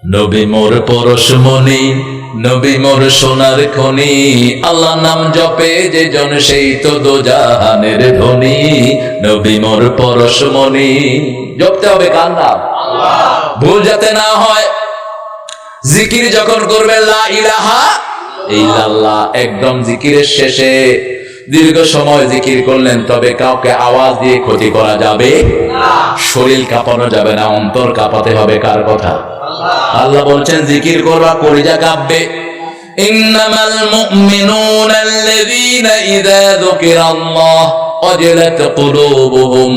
নবী মোর পরশমণি, নবী মোর সোনার খনি, আল্লাহ নাম জপে যে জন সেই তো দোজাহানের ধনী। নবী মোর পরশমণি, জপতে হবে কার নাম? ভুল যাতে না হয়। জিকির যখন করবেন লা ইলাহা ইল্লাল্লাহ, একদম জিকিরের শেষে দীর্ঘ সময় জিকির করলেন, তবে কাউকে আওয়াজ দিয়ে ক্ষতি করা যাবে না, শরীর কাঁপানো যাবে না, অন্তর কাঁপাতে হবে। কার কথা? আল্লাহ বলছেন জিকির করবা, কলিজা কাঁপবে। ইন্নামাল মুমিনুনা আল্লাযীনা ইযা যুকিরাল্লাহ ওয়াজিলাত কুলুবুহুম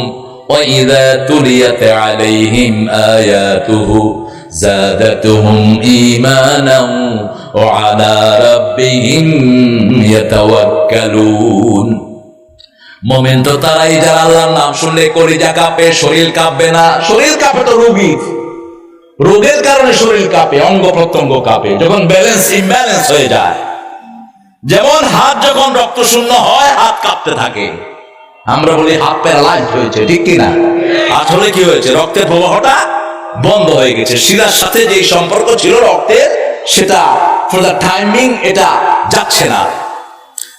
ওয়া ইযা তুলিয়াত আলাইহিম আয়াতুহু যাদাতুহুম ঈমানান ওয়া আলা রাব্বিহিম ইয়াতাওয়াক্কালুন। মুমিন তো তারাই যারা আল্লাহর নাম শুনলে কলিজা কাঁপে, শরীর কাঁপবে না। শরীর কাঁপে তো রোগীর, রোগের কারণে শরীর কাঁপে, অঙ্গ প্রত্যঙ্গ কাঁপে, যখন ব্যালেন্স ইমব্যালেন্স হয়ে যায়। যেমন হাত যখন রক্ত শূন্য হয়, হাত কাঁপতে থাকে, আমরা বলি হাত প্যারালাইজড হয়েছে, ঠিক কিনা? আসলে কি হয়েছে? রক্তের প্রবাহটা বন্ধ হয়ে গেছে, শিরার সাথে যে সম্পর্ক ছিল রক্তের, সেটা ফর দ্য টাইমিং এটা যাচ্ছে না।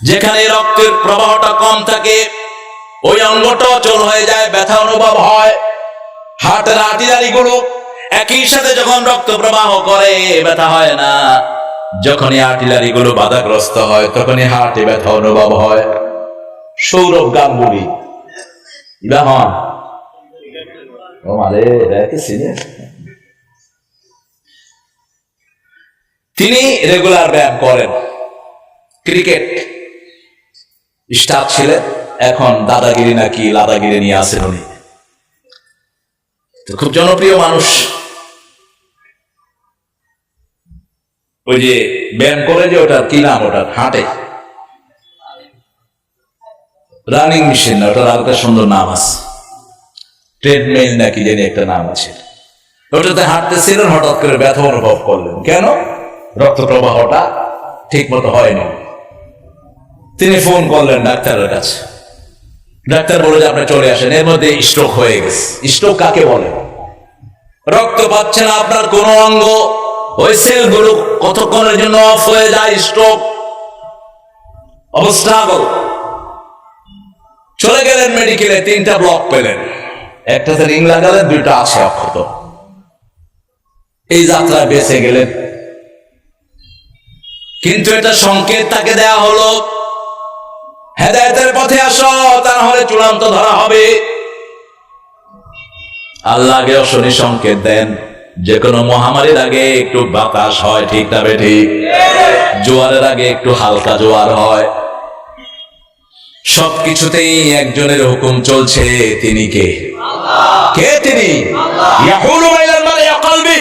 যেখানে রক্তের প্রবাহটা কম থাকে, ওই অঙ্গটা অচল হয়ে যায়, ব্যথা অনুভব হয়। হার্টের আর্টারি গুলো একই সাথে যখন রক্ত প্রবাহ করে, ব্যথা হয় না। যখনই আর্টারি গুলো বাধাগ্রস্ত হয়, তখনই হার্টে ব্যথা অনুভব হয়। সৌরভ গাঙ্গুলি তিনি রেগুলার ব্যায়াম করেন, ক্রিকেট স্টার ছিলেন, এখন দাদাগিরি নাকি লাদাগিরি নিয়ে আসেন উনি। খুব জনপ্রিয় মানুষ। ওই যে ব্যায়াম করে যে ওটা কি নাম, ওটা হাঁটে, রানিং মেশিন, ওটার আর একটা সুন্দর নাম আছে, ট্রেডমিল নাকি জানি একটা নাম আছে। ওটাতে হাঁটতেছিলেন, হঠাৎ করে ব্যথা অনুভব করলেন। কেন? রক্ত প্রবাহটা ঠিক মতো হয়নি। তিনি ফোন করলেন ডাক্তারের কাছে। ডাক্তার বলে যে আপনি চলে আসেন, এর মধ্যে স্ট্রোক হয়ে গেছে। স্ট্রোক কাকে বলে? রক্ত পাচ্ছে না আপনার কোন অঙ্গ, ওই সেলগুলো কতক্ষণের জন্য অফ হয়ে যায়, স্ট্রোক অবস্থা। চলে গেলেন মেডিকেলে, 3টা ব্লক পেলেন, একটাতে রিং লাগালেন, 2টা আছে অক্ষত। এই যাত্রায় বেঁচে গেলেন। কিন্তু এটা সংকেত তাকে দেয়া হলো, হেদায়েতের পথে আসো, তা না হলে চূড়ান্ত ধরা হবে। আল্লাহ আগে অশনি সংকেত দেন। যে কোনো মহামারীর আগে একটু বাতাস হয়, ঠিক না বেঠিক? জোয়ারের আগে একটু হালকা জোয়ার হয়। সবকিছুতেই একজনের হুকুম চলছে। তিনি কে? কে তিনি? ইয়াহুলু বাইনাল মারই ওয়া কলবি,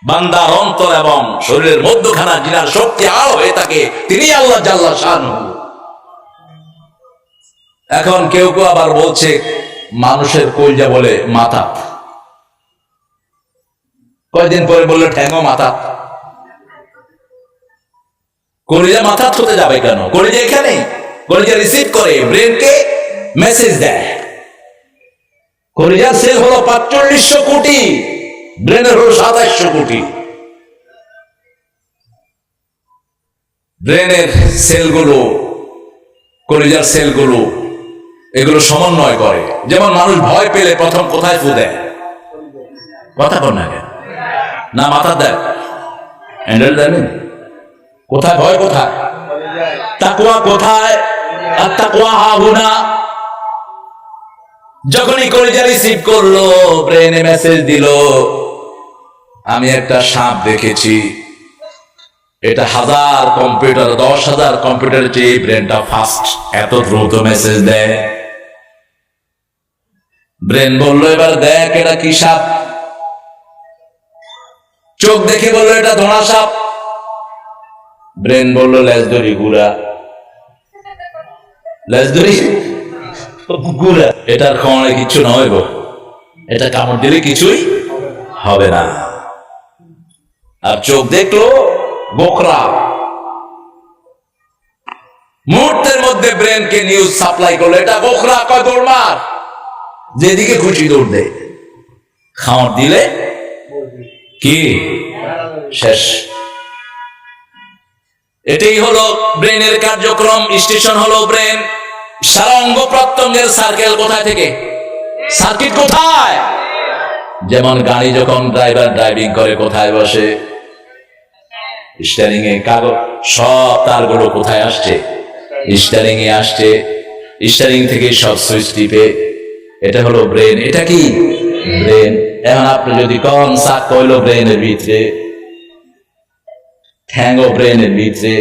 বান্দার অন্তর এবং শরীরের মধ্যখানা যিনার শক্তি আড় হয়ে থাকে, তিনি আল্লাহ জাল্লা শানুহু। এখন কেউ কেউ আবার বলছে মানুষের কলজা বলে মাথা, কয়দিন পরে বললো ঠ্যাঙও মাথা। কলিজা মাথা হতে যাবে কেন? কলিজা এখানে, কলিজা রিসিভ করে, ব্রেনকে মেসেজ দেয়। কলিজার সেল হলো 4500 কোটি, ব্রেনের হলো 2700 কোটি। ব্রেনের সেলগুলো, কলিজার সেলগুলো, এগুলো সমন্বয় করে। যেমন মানুষ ভয় পেলে প্রথম কোথায় ফু দেয়? কথা বল না কেন? না মাথা দেয়? হ্যান্ডেল দেন কোথায়? ভয় কোথায়? তাকওয়া কোথায়? আত-তাকওয়া হাহুনা। যখনই কলিজা রিসিভ করলো, ব্রেনে মেসেজ দিল, আমি একটা সাপ দেখেছি। এটা 1000 কম্পিউটার, 10,000 কম্পিউটার চেয়ে ব্রেনটা ফাস্ট, এত দ্রুত মেসেজ দেয়। ব্রেন বললো এবার দেখ এটা কি সাপ। চোখ দেখে বললো এটা ধোঁড়া সাপ। ব্রেন বললো লেজদড়ি গুড়া। লেজদড়ি গুড়া, এটার খাওয়ানো কিছু নয় গো, এটা কামড় দিলে কিছুই হবে না। আর চোখ দেখলো গোখরা। মুহূর্তের মধ্যে ব্রেনকে নিউজ সাপ্লাই করলো, এটা গোখরা, কয় দৌড় মার, যেদিকে খুশি দৌড় দে। খাওয়ার দিলে কি শেষ। এটাই হলো ব্রেনের কার্যক্রম। স্টেশন হলো ব্রেন। সারা অঙ্গ প্রত্যঙ্গের সার্কেল কোথায় থেকে, সার্কিট কোথায়? যেমন গাড়ি যখন ড্রাইভার ড্রাইভিং করে কোথায় বসে? স্টিয়ারিং এ। কাগজ সব তারগুলো কোথায় আসছে? স্টিয়ারিং এ আসছে। স্টিয়ারিং থেকে সব সুইচ টিপে। এটা হলো ব্রেন। এটা কি ব্রেন। এখন আপনি যদি কোন সাক কইলো ব্রেনের ভিতরে, ঠ্যাঙ্গো ব্রেনের ভিতরে,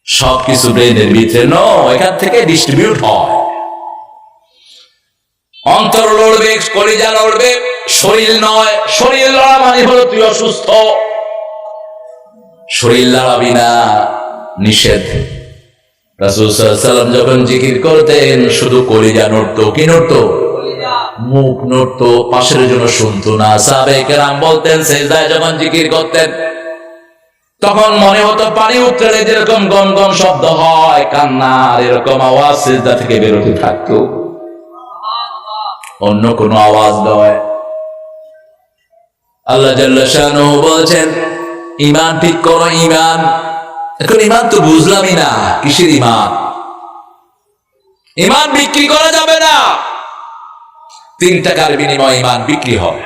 সবকিছু ব্রেনের ভিতরে ন, এখান থেকে ডিস্ট্রিবিউট হয়। অন্তর লড়বে, কলিজা লড়বে, শরীর নয়। শরীর লড়া মানে হলো তুই অসুস্থ। শরীর লড়াবি না, নিষেধ। রাসূল সাল্লাল্লাহু আলাইহি ওয়াসাল্লাম যখন জিকির করতেন শুধু কলিজা নড়তো। কি নড়তো? মুখ নড়তো, পাশের জন্য শুনতো না। সাহাবায়ে কেরাম বলতেন সিজদায় যখন জিকির করতেন তখন মনে হতো পানি উতরে যেরকম গম গম শব্দ হয়, কান্নার এরকম আওয়াজ সিজদা থেকে বেরোতে থাকতো, অন্য কোনো আওয়াজ নয়। আল্লাহ জাল্লা শানুহু বলছেন ঈমান ঠিক করো, ঈমান। এখন ঈমান তো বুঝলামই না, কিসের ঈমান? ঈমান বিক্রি করা যাবে না। 3 টাকার বিনিময়ে ঈমান বিক্রি হবে।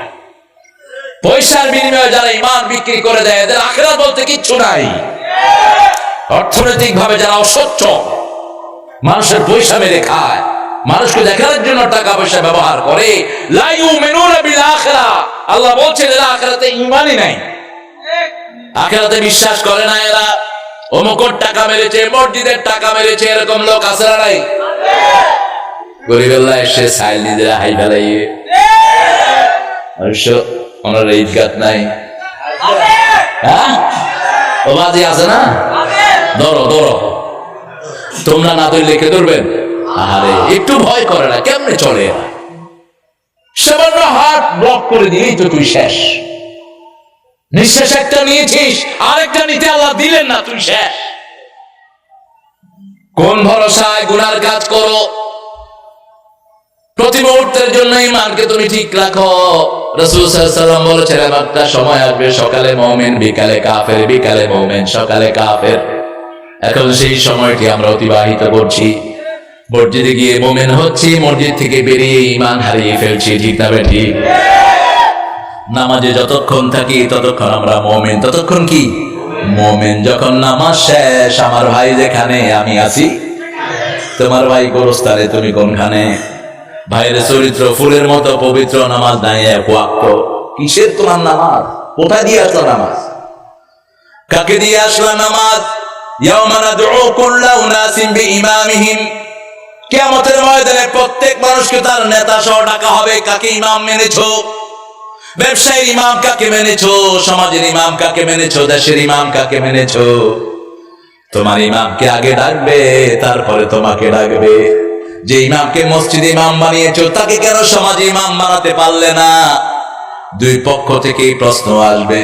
পয়সার বিনিময়ে যারা ঈমান বিক্রি করে দেয় এদের আখিরাত বলতে কিচ্ছু নাই। অর্থনৈতিক ভাবে যারা অসচ্ছল, মানুষের পয়সা মেরে খায়, মানুষকে দেখানোর জন্য টাকা পয়সা ব্যবহার করে, লা ইউমিনুনা বিল আখিরা, আল্লাহ বলছেন এরা আখিরাতে ঈমানই নাই, আখিরাতে বিশ্বাস করে না এরা। অমুকর টাকা মেরেছে, মসজিদের টাকা মেরেছে, এরকম লোক আছে না নাই? গরিবেল্লা এসে সাইল নিজেরা হাই ফেলাইয়ে অবশ্য ওনার ঈদগাহ নাই। হ্যাঁ ও বাজি আছে না? ধরো ধরো, তোমরা না ধরলে কে ধরবেন? আরে একটু ভয় করে না, কেমনে চলে? সামান্য হাত ব্লক করে দিলেই তো তুই শেষ। নিঃশ্বাস একটা নিয়েছিস, আরেকটা নিতে আল্লাহ দিলেন না, তুই শেষ। কোন ভরসায় গুনার কাজ করো? প্রতি মুহূর্তের জন্য ঈমানকে তুমি ঠিক রাখো। রাসূল সাল্লাল্লাহু আলাইহি ওয়াসাল্লাম বলেছেন একটা সময় আসবে সকালে মুমিন, বিকালে কাফের, বিকালে মুমিন, সকালে কাফের। এখন সেই সময়টি আমরা অতিবাহিত করছি। মসজিদে গিয়ে মুমিন হচ্ছি, মসজিদ থেকে বেরিয়ে ঈমান হারিয়ে ফেলছি। ঠিক না বেঠিক? নামাজে যতক্ষণ থাকি ততক্ষণ আমরা মুমিন। ততক্ষণ কি মুমিন। যখন নামাজ শেষ, আমার ভাই যেখানে আমি আছি, তোমার ভাই গোরস্থানে, তুমি কোনখানে? ভাইয়ের চরিত্র ফুলের মতো পবিত্র, নামাজ নাই এক ওয়াক্ত। কিসের তোমার নামাজ? কোথায় দিয়ে আসলো নামাজ? কাকে দিয়ে আসলো নামাজ? ইয়াউমা নাদউ কুল্লা উনাসিন বিইমামিহিম, কিয়ামতের ময়দানে প্রত্যেক মানুষকে তার নেতা সহ ডাকা হবে। কাকে ইমাম মেনেছো? ব্যবসায়ীর ইমাম কাকে মেনেছো? সমাজের ইমাম কাকে মেনেছো? দেশের ইমাম কাকে মেনেছো? তোমার ইমামকে আগে ডাকবে, তারপরে তোমাকে ডাকবে। যে ইমামকে মসজিদে ইমাম বানিয়েছো তাকে কেন সমাজে ইমাম বানাতে পারলে না? দুই পক্ষ থেকেই প্রশ্ন আসবে।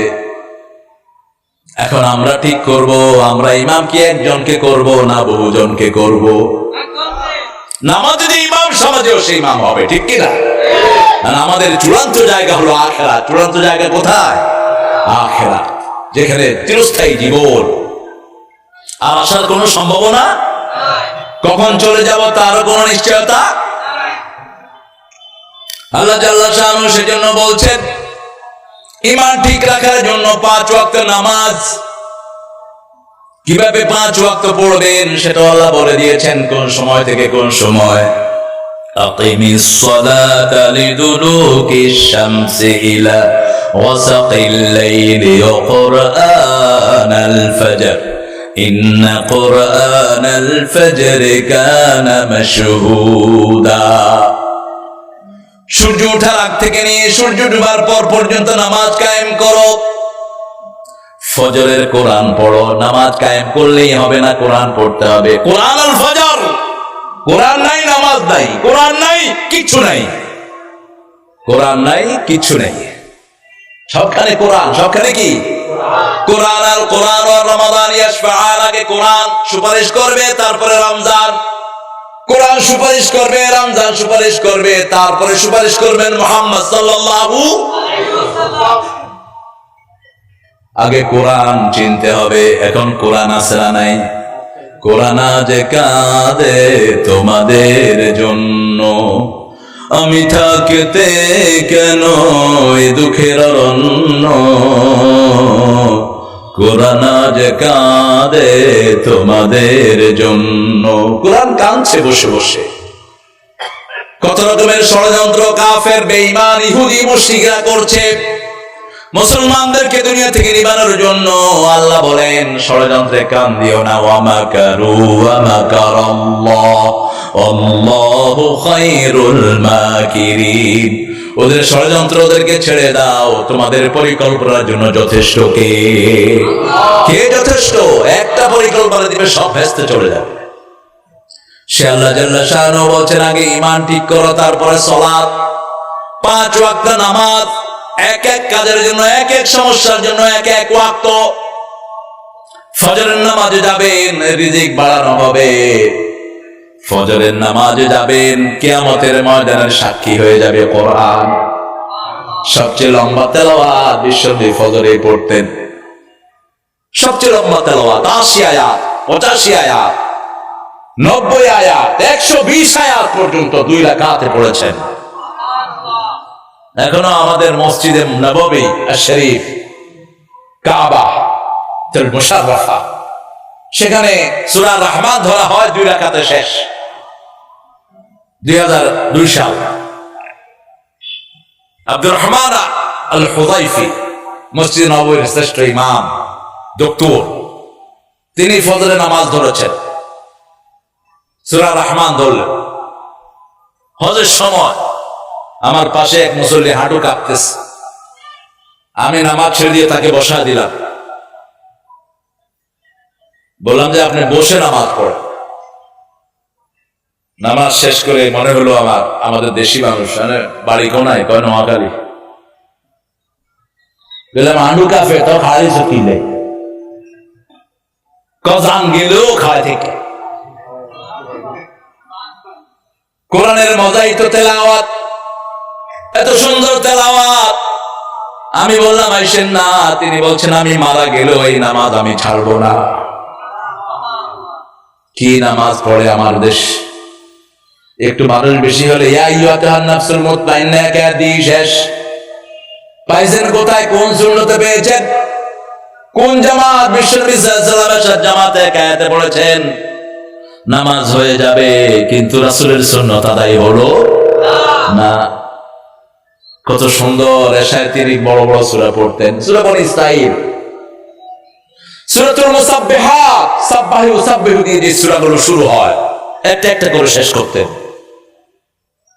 এখন আমরা ঠিক করব, আমরা ইমাম কি একজনকে করব না বহুজনকে করব? নামাজ যদি ইমাম, সমাজেও সে ইমাম হবে। ঠিক কিনা? আর আমাদের চূড়ান্ত জায়গা হলো আখিরাত। চূড়ান্ত জায়গা কোথায়? আখিরাত, যেখানে চিরস্থায়ী জীবন। আর আসার কোনো সম্ভাবনা, কখন চলে যাব তারও কোনো নিশ্চয়তা। আল্লাহ জাল্লা শানহু সেজন্য বলছেন ঈমান ঠিক রাখার জন্য 5 ওয়াক্ত নামাজ। কিভাবে 5 ওয়াক্ত পড়বেন সেটা আল্লাহ বলে দিয়েছেন, কোন সময় থেকে কোন সময়। আকিমিস সালাতা লিদুলুকিশ শামসি ইলা ওয়াসাকিল লাইলি ওয়া কুরআনাল ফজর ইন্না কুরআনাল ফজরি কানা মাশহুদা। সূর্য ওঠার আগ থেকে নিয়ে সূর্য ডুবার পর পর্যন্ত নামাজ কায়েম করো। ফজরের কোরআন পড়ো। নামাজ কায়েম করলেই হবে না, কোরআন পড়তে হবে। কোরআন আল ফজর, কোরআন নাই নামাজ নাই, কোরআন নাই কিচ্ছু নাই, কোরআন নাই কিচ্ছু নাই। সবখানে কোরআন, সবখানে কি কোরআন। আল কোরআন ওয়া রমাদান ইয়াশফাআন, আগে কোরআন সুপারিশ করবে, তারপরে রমজান। কোরআন সুপারিশ করবে, রমজান সুপারিশ করবে, তারপরে সুপারিশ করবেন মুহাম্মদ সাল্লাল্লাহু আলাইহি ওয়াসাল্লাম। আগে কোরআন চিনতে হবে। এখন কোরআন আছে না নাই? কোরআন আজ কাঁদে তোমাদের জন্য, আমি থাকতে কেন এই দুঃখের অরণ্য। কোরআন আজ কাঁদে তোমাদের জন্য। কোরআন কাঁদছে বসে বসে। কত রকমের ষড়যন্ত্র কাফের বেঈমান ইহুদি মুশরিকরা করছে মুসলমানদেরকে দুনিয়া থেকে নিবানোর জন্য। আল্লাহ বলেন ষড়যন্ত্রে কান দিও না। ওয়া মাকারু ওয়া মাকারাল্লাহ আল্লাহু খায়রুল মাকিরিন। ওদের ষড়যন্ত্র ওদেরকে ছেড়ে দাও, তোমাদের পরিকল্পনার জন্য যথেষ্ট কে? কে যথেষ্ট? একটা পরিকল্পনা দিবে, সব ভেস্তে চলে যাবে। সে আল্লাহ জাল্লা শাআনহু বলছেন আগে ঈমান ঠিক করো, তারপরে সালাত, 5 ওয়াক্ত নামাজ, এক এক কাজের জন্য, এক এক সমস্যার জন্য এক এক ওয়াক্ত। ফজরের নামাজে যাবেন, রিজিক বাড়ানো হবে। ফজরের নামাজে যাবেন, কিয়ামতের ময়দানের সাক্ষী হয়ে যাবে কোরআন। সবচেয়ে লম্বা তেলাওয়াত বিশ্বনবী ফজরে পড়তেন। সবচেয়ে লম্বা তেলাওয়াত 80 আয়াত, 85 আয়াত, 90 আয়াত, 120 আয়াত পর্যন্ত 2 রাকাতে পড়েছেন। এখনো আমাদের মসজিদে নববী শরীফ, কাবা তুল মুশাররফা, সেখানে সূরা রহমান ধরা হয় 2 রাকাতে শেষ। 2002 সাল আব্দুর রহমান আল হুযাইফি, মসজিদ নববীর শ্রেষ্ঠ ইমাম, ডক্টর, তিনি ফজরের নামাজ ধরেছেন, সূরা রহমান ধরলেন। হজের সময় আমার পাশে এক মুসল্লি হাঁটু কাঁপতেছে, আমি নামাজ ছেড়ে দিয়ে তাকে বসা দিলাম। বললাম যে আপনি বসে নামাজ পড়েন। নামাজ শেষ করে মনে হলো আমাদের দেশি মানুষ, বাড়ি কোনায়, কয় নোয়াখালী। বললাম হাঁটু কাঁপে তো খাড়ি চুকি নেই, কজান গেলেও খায় থেকে। কোরআনের মজাই তো তেলাওয়াত, এত সুন্দর তেলাওয়াত। আমি বললাম আইসেন না, তিনি বলছেন আমি মারা গেলেও এই নামাজ আমি ছাড়বো না। কি নামাজ পড়ে আমার দেশ! একটু মানুষ বেশি হলে ইয়া আইয়ুহান নাফসুল মুতমাইন্নাহ কে দি শেষ। পাইছেন কোথায়? কোন সুন্নতে পেয়েছেন? কোন জামাত? বিশ্বনবী সাল্লাল্লাহু আলাইহি ওয়াসাল্লাম জামাতে কায়াতে পড়েছেন নামাজ হয়ে যাবে, কিন্তু রাসূলের সুন্নাত আদায় হলো না। কত সুন্দর এশায় তিনি বড় বড় সূরা পড়তেন। সূরা বনি ইসরাঈল, সূরাতুল মুসাব্বিহাত, সাব্বাহু ইউসাব্বিহু দিয়ে যে সূরাগুলো শুরু হয়, একটা একটা করে শেষ করতেন।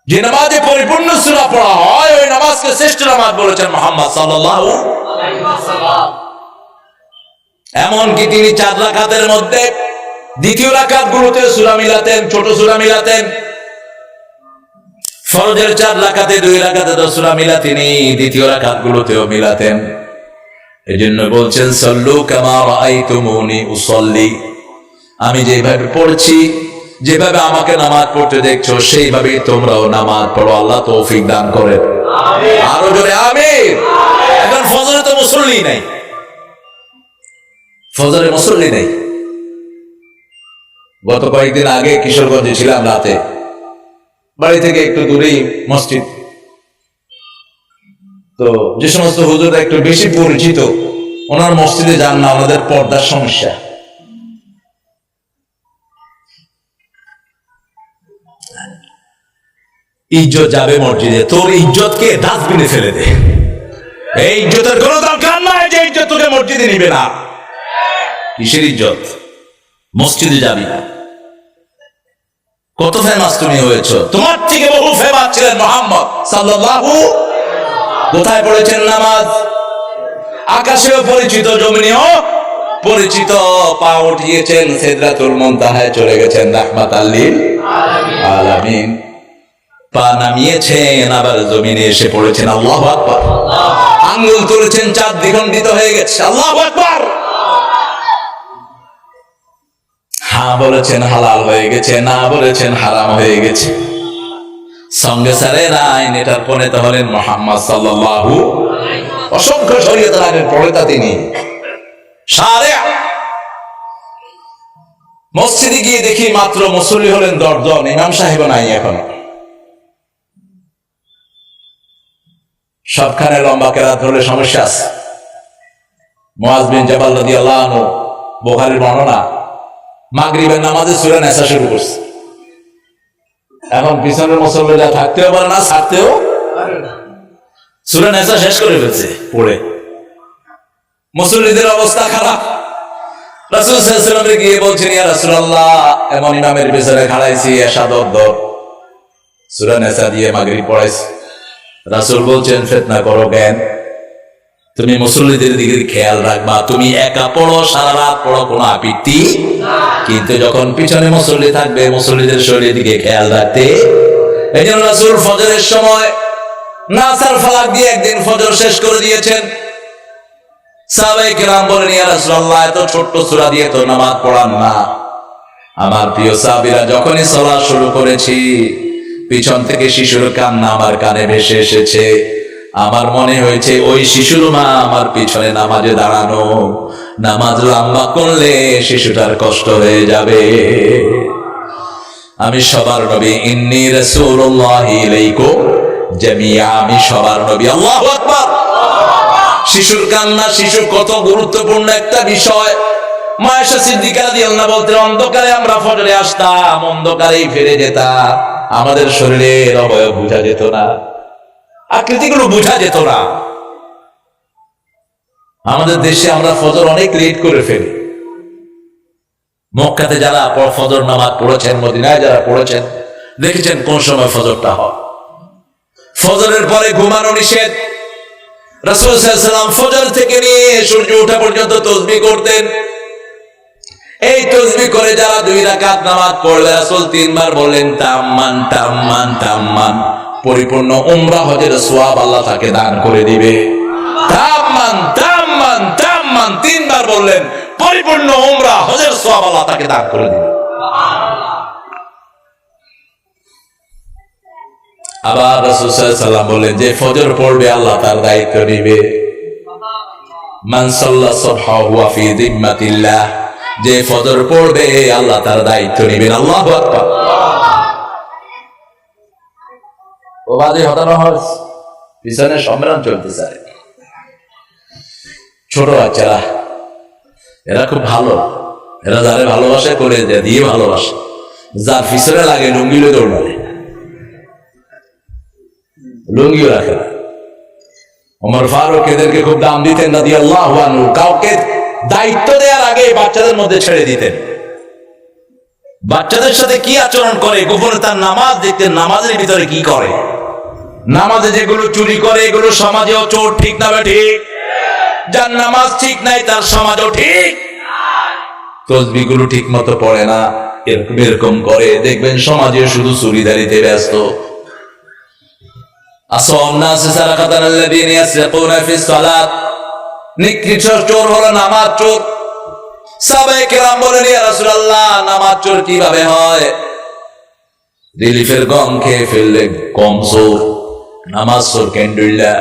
যে নামাজে পরিপূর্ণ সূরা পড়া হয়, ওই নামাজকে শ্রেষ্ঠ নামাজ বলেছেন মুহাম্মদ সাল্লাল্লাহু আলাইহি ওয়াসাল্লাম। এমনকি তিনি 4 রাকাতের মধ্যে দ্বিতীয় রাকাতগুলোতে সূরা মিলাতেন, ছোট সূরা মিলাতেন। ফরজের 4 রাকাতে 2 রাকাতে তো সূরা মিলাতেনি, দ্বিতীয় রাকাতগুলোতেও মিলাতেন। এজন্য বলছেন সাল্লু কামা রাআইতুমুনি উসাল্লি, আমি যেভাবে পড়ছি, যেভাবে আমাকে নামাজ পড়তে দেখছো, সেইভাবেই তোমরাও নামাজ পড়ো। আল্লাহ তৌফিক দান করেন, আমিন। আরো জোরে আমিন। এখন ফজরে তো মুসল্লি নাই, ফজরে মুসল্লি নেই। গত কয়েকদিন আগে কিশোরগঞ্জে ছিলাম, রাতে বাড়ি থেকে একটু দূরেই মসজিদ। তো যে সমস্ত হুজুররা একটু বেশি পরিচিত, ওনার মসজিদে যান না, ওনাদের পর্দার সমস্যা। ইজ্জত যাবে মসজিদে, তোর ইজ্জতকে ডাস্টবিনে ফেলে দে। এই ইজ্জতের কোনো দরকার নাই যে ইজ্জত তোকে মসজিদে নিবে না। কিসের ইজ্জত? মসজিদে যাবি না। কত ফেমাস তুমি হয়েছো, তোমার থেকে বহু ফেমাস ছিলেন মুহাম্মদ সাল্লাল্লাহু। কোথায় পড়েছেন নামাজ? আকাশেও পরিচিত, জমিনেও পরিচিত। পা উঠিয়েছেন সিদরাতুল মুনতাহায়, চলে গেছেন রাহমাতাল লিল আলামিন। পা নামিয়েছেন, আবার জমিনে এসে পড়েছেন আল্লাহু আকবার। আঙ্গুল তুলেছেন, চাঁদ দ্বিখণ্ডিত হয়ে গেছে, আল্লাহু আকবার। হ্যাঁ বলেছেন হালাল হয়ে গেছে, না বলেছেন হারাম হয়ে গেছে। সঙ্গে সারে আইন এটার পরে হলেন মুহাম্মদ সাল্লাল্লাহু অসংখ্য শরীয়তের আইনের প্রণেতা তিনি। শারিয়া। মসজিদে গিয়ে দেখি মাত্র মুসল্লি হলেন 10 জন, ইমাম সাহেব নাই এখন। সবখানে লম্বা কেরাত হলে সমস্যা আছে। মুআজ বিন জাবাল রাদিয়াল্লাহু আনহু, বুখারীর বর্ণনা, মাগরিবের নামাজে সূরা নিসা শুরু করছে। এখন পিছনের মুসল্লিরা থাকতেও পারে না, ছাড়তেও সূরা নিসা শেষ করে ফেলছে পড়ে। মুসল্লিদের অবস্থা খারাপ। রাসূল সাল্লাল্লাহু আলাইহি ওয়াসাল্লাম গিয়ে বলছেন, ইয়া রাসূলুল্লাহ, এমন ইমামের পেছনে খাড়াইছি, এশা দর সূরা নিসা দিয়ে মাগরিব পড়াইছি। রাসূল বলছেন, ফিতনা করো কেন? তুমি মুসল্লিদের দিকে খেয়াল রাখবা। তুমি একা পড়ো, সারা রাত পড়ো, কোনো আপত্তি, কিন্তু যখন পিছনে মুসল্লি থাকবে মুসল্লিদের শরীরের দিকে খেয়াল রাখতে। এই জন্য রাসূল ফজরের সময় নাসার ফালাক দিয়ে একদিন ফজর শেষ করে দিয়েছেন। সাহাবায়ে কেরাম বলেন, ইয়া রাসূলুল্লাহ, এত ছোট্ট সূরা দিয়ে তো নামাজ পড়ান না। আমার প্রিয় সাহাবীরা, যখনই সালাত শুরু করেছি পিছন থেকে শিশুর কান্না আমার কানে ভেসে এসেছে। আমার মনে হয়েছে ওই শিশুর মা আমার পিছনে নামাজে দাঁড়ানো, নামাজ লম্বা করলে শিশুটার কষ্ট হয়ে যাবে। আমি সবার নবী, ইন্নী রাসূলুল্লাহি ইলাইকুম জামিয়া, আমি সবার নবী। আল্লাহু আকবার। শিশুর কান্না, শিশু কত গুরুত্বপূর্ণ একটা বিষয়। মা আয়েশা সিদ্দিকা রাদিয়াল্লাহু আনহা বলতেন, অন্ধকারে আমরা ফজরে আসতাম, অন্ধকারেই ফিরে যেতাম। আমাদের শরীরের অবয়ব বোঝা যেত না, আকৃতিগুলো বোঝা যেত না। আমাদের দেশে আমরা ফজর অনেক লেট করে ফেলি। মক্কাতে যারা ফজর নামাজ পড়েছেন, মদিনায় যারা পড়েছেন, দেখেছেন কোন সময় ফজরটা হয়। ফজরের পরে ঘুমানো নিষেধ। রাসূল সাল্লাল্লাহু আলাইহি ওয়াসাল্লাম ফজর থেকে নিয়ে সূর্য ওঠা পর্যন্ত তাসবিহ করতেন। এই তাসবিহ করে যারা 2 রাকাত নামাজ পড়বে, রাসূল 3 বার বললেন, তাম্মান তাম্মান তাম্মান, পরিপূর্ণ উমরা হজের সওয়াব আল্লাহ তাকে দান করে দিবে। তাম্মান তাম্মান তাম্মান 3 বার বললেন, পরিপূর্ণ উমরা হজের সওয়াব আল্লাহ তাকে দান করে দিবে। আবার রাসূল সাল্লাল্লাহু আলাইহি ওয়াসাল্লাম বলেন, যে ফজর পড়বে আল্লাহ তার দায়িত্ব নেবে। মান সাল্লা সুবহা হুয়া ফি যিম্মাতিল্লাহ, যে ফজর পড়বে আল্লাহ তার দায়িত্ব নেবেন। আল্লাহু আকবার। ও বাজে হতানো হয়, পিছনে সম্মেলন চলতেছে। ছোট বাচ্চারা এরা খুব ভালো, এরা যারে ভালোবাসে করে দিয়ে ভালোবাসে, যার পিছনে লাগে লুঙ্গিলে দৌড়াবে, লুঙ্গিও রাখে না। ওমর ফারুক এদেরকে খুব দাম দিতেন রাদিয়াল্লাহু আনহু। কাউকে দায়িত্ব দেওয়ার আগে বাচ্চাদের মধ্যে ছেড়ে দিতেন। বাচ্চাদের সাথে কি আচরণ করে, গোপনে তার নামাজ দেখতেন, নামাজের ভিতরে কি করে। নামাজে যেগুলো চুরি করে এগুলো সমাজেও চোর, ঠিক না ঠিক? যার নামাজ ঠিক নাই তার সমাজও ঠিক। তাসবিহ গুলো ঠিক মতো পড়ে না, এরকম এরকম করে, দেখবেন সমাজে শুধু চুরিদারিতে ব্যস্ত। নিকৃষ্ট চোর হলো নামাজ চোর। সাহাবায়ে কেরাম বলেন, ইয়া রাসূলুল্লাহ, নামাজ চোর কিভাবে হয়? রিলিফের গম খেয়ে ফেললে কম চোর, নামাজ চোর কেন্দ্রিল্লা।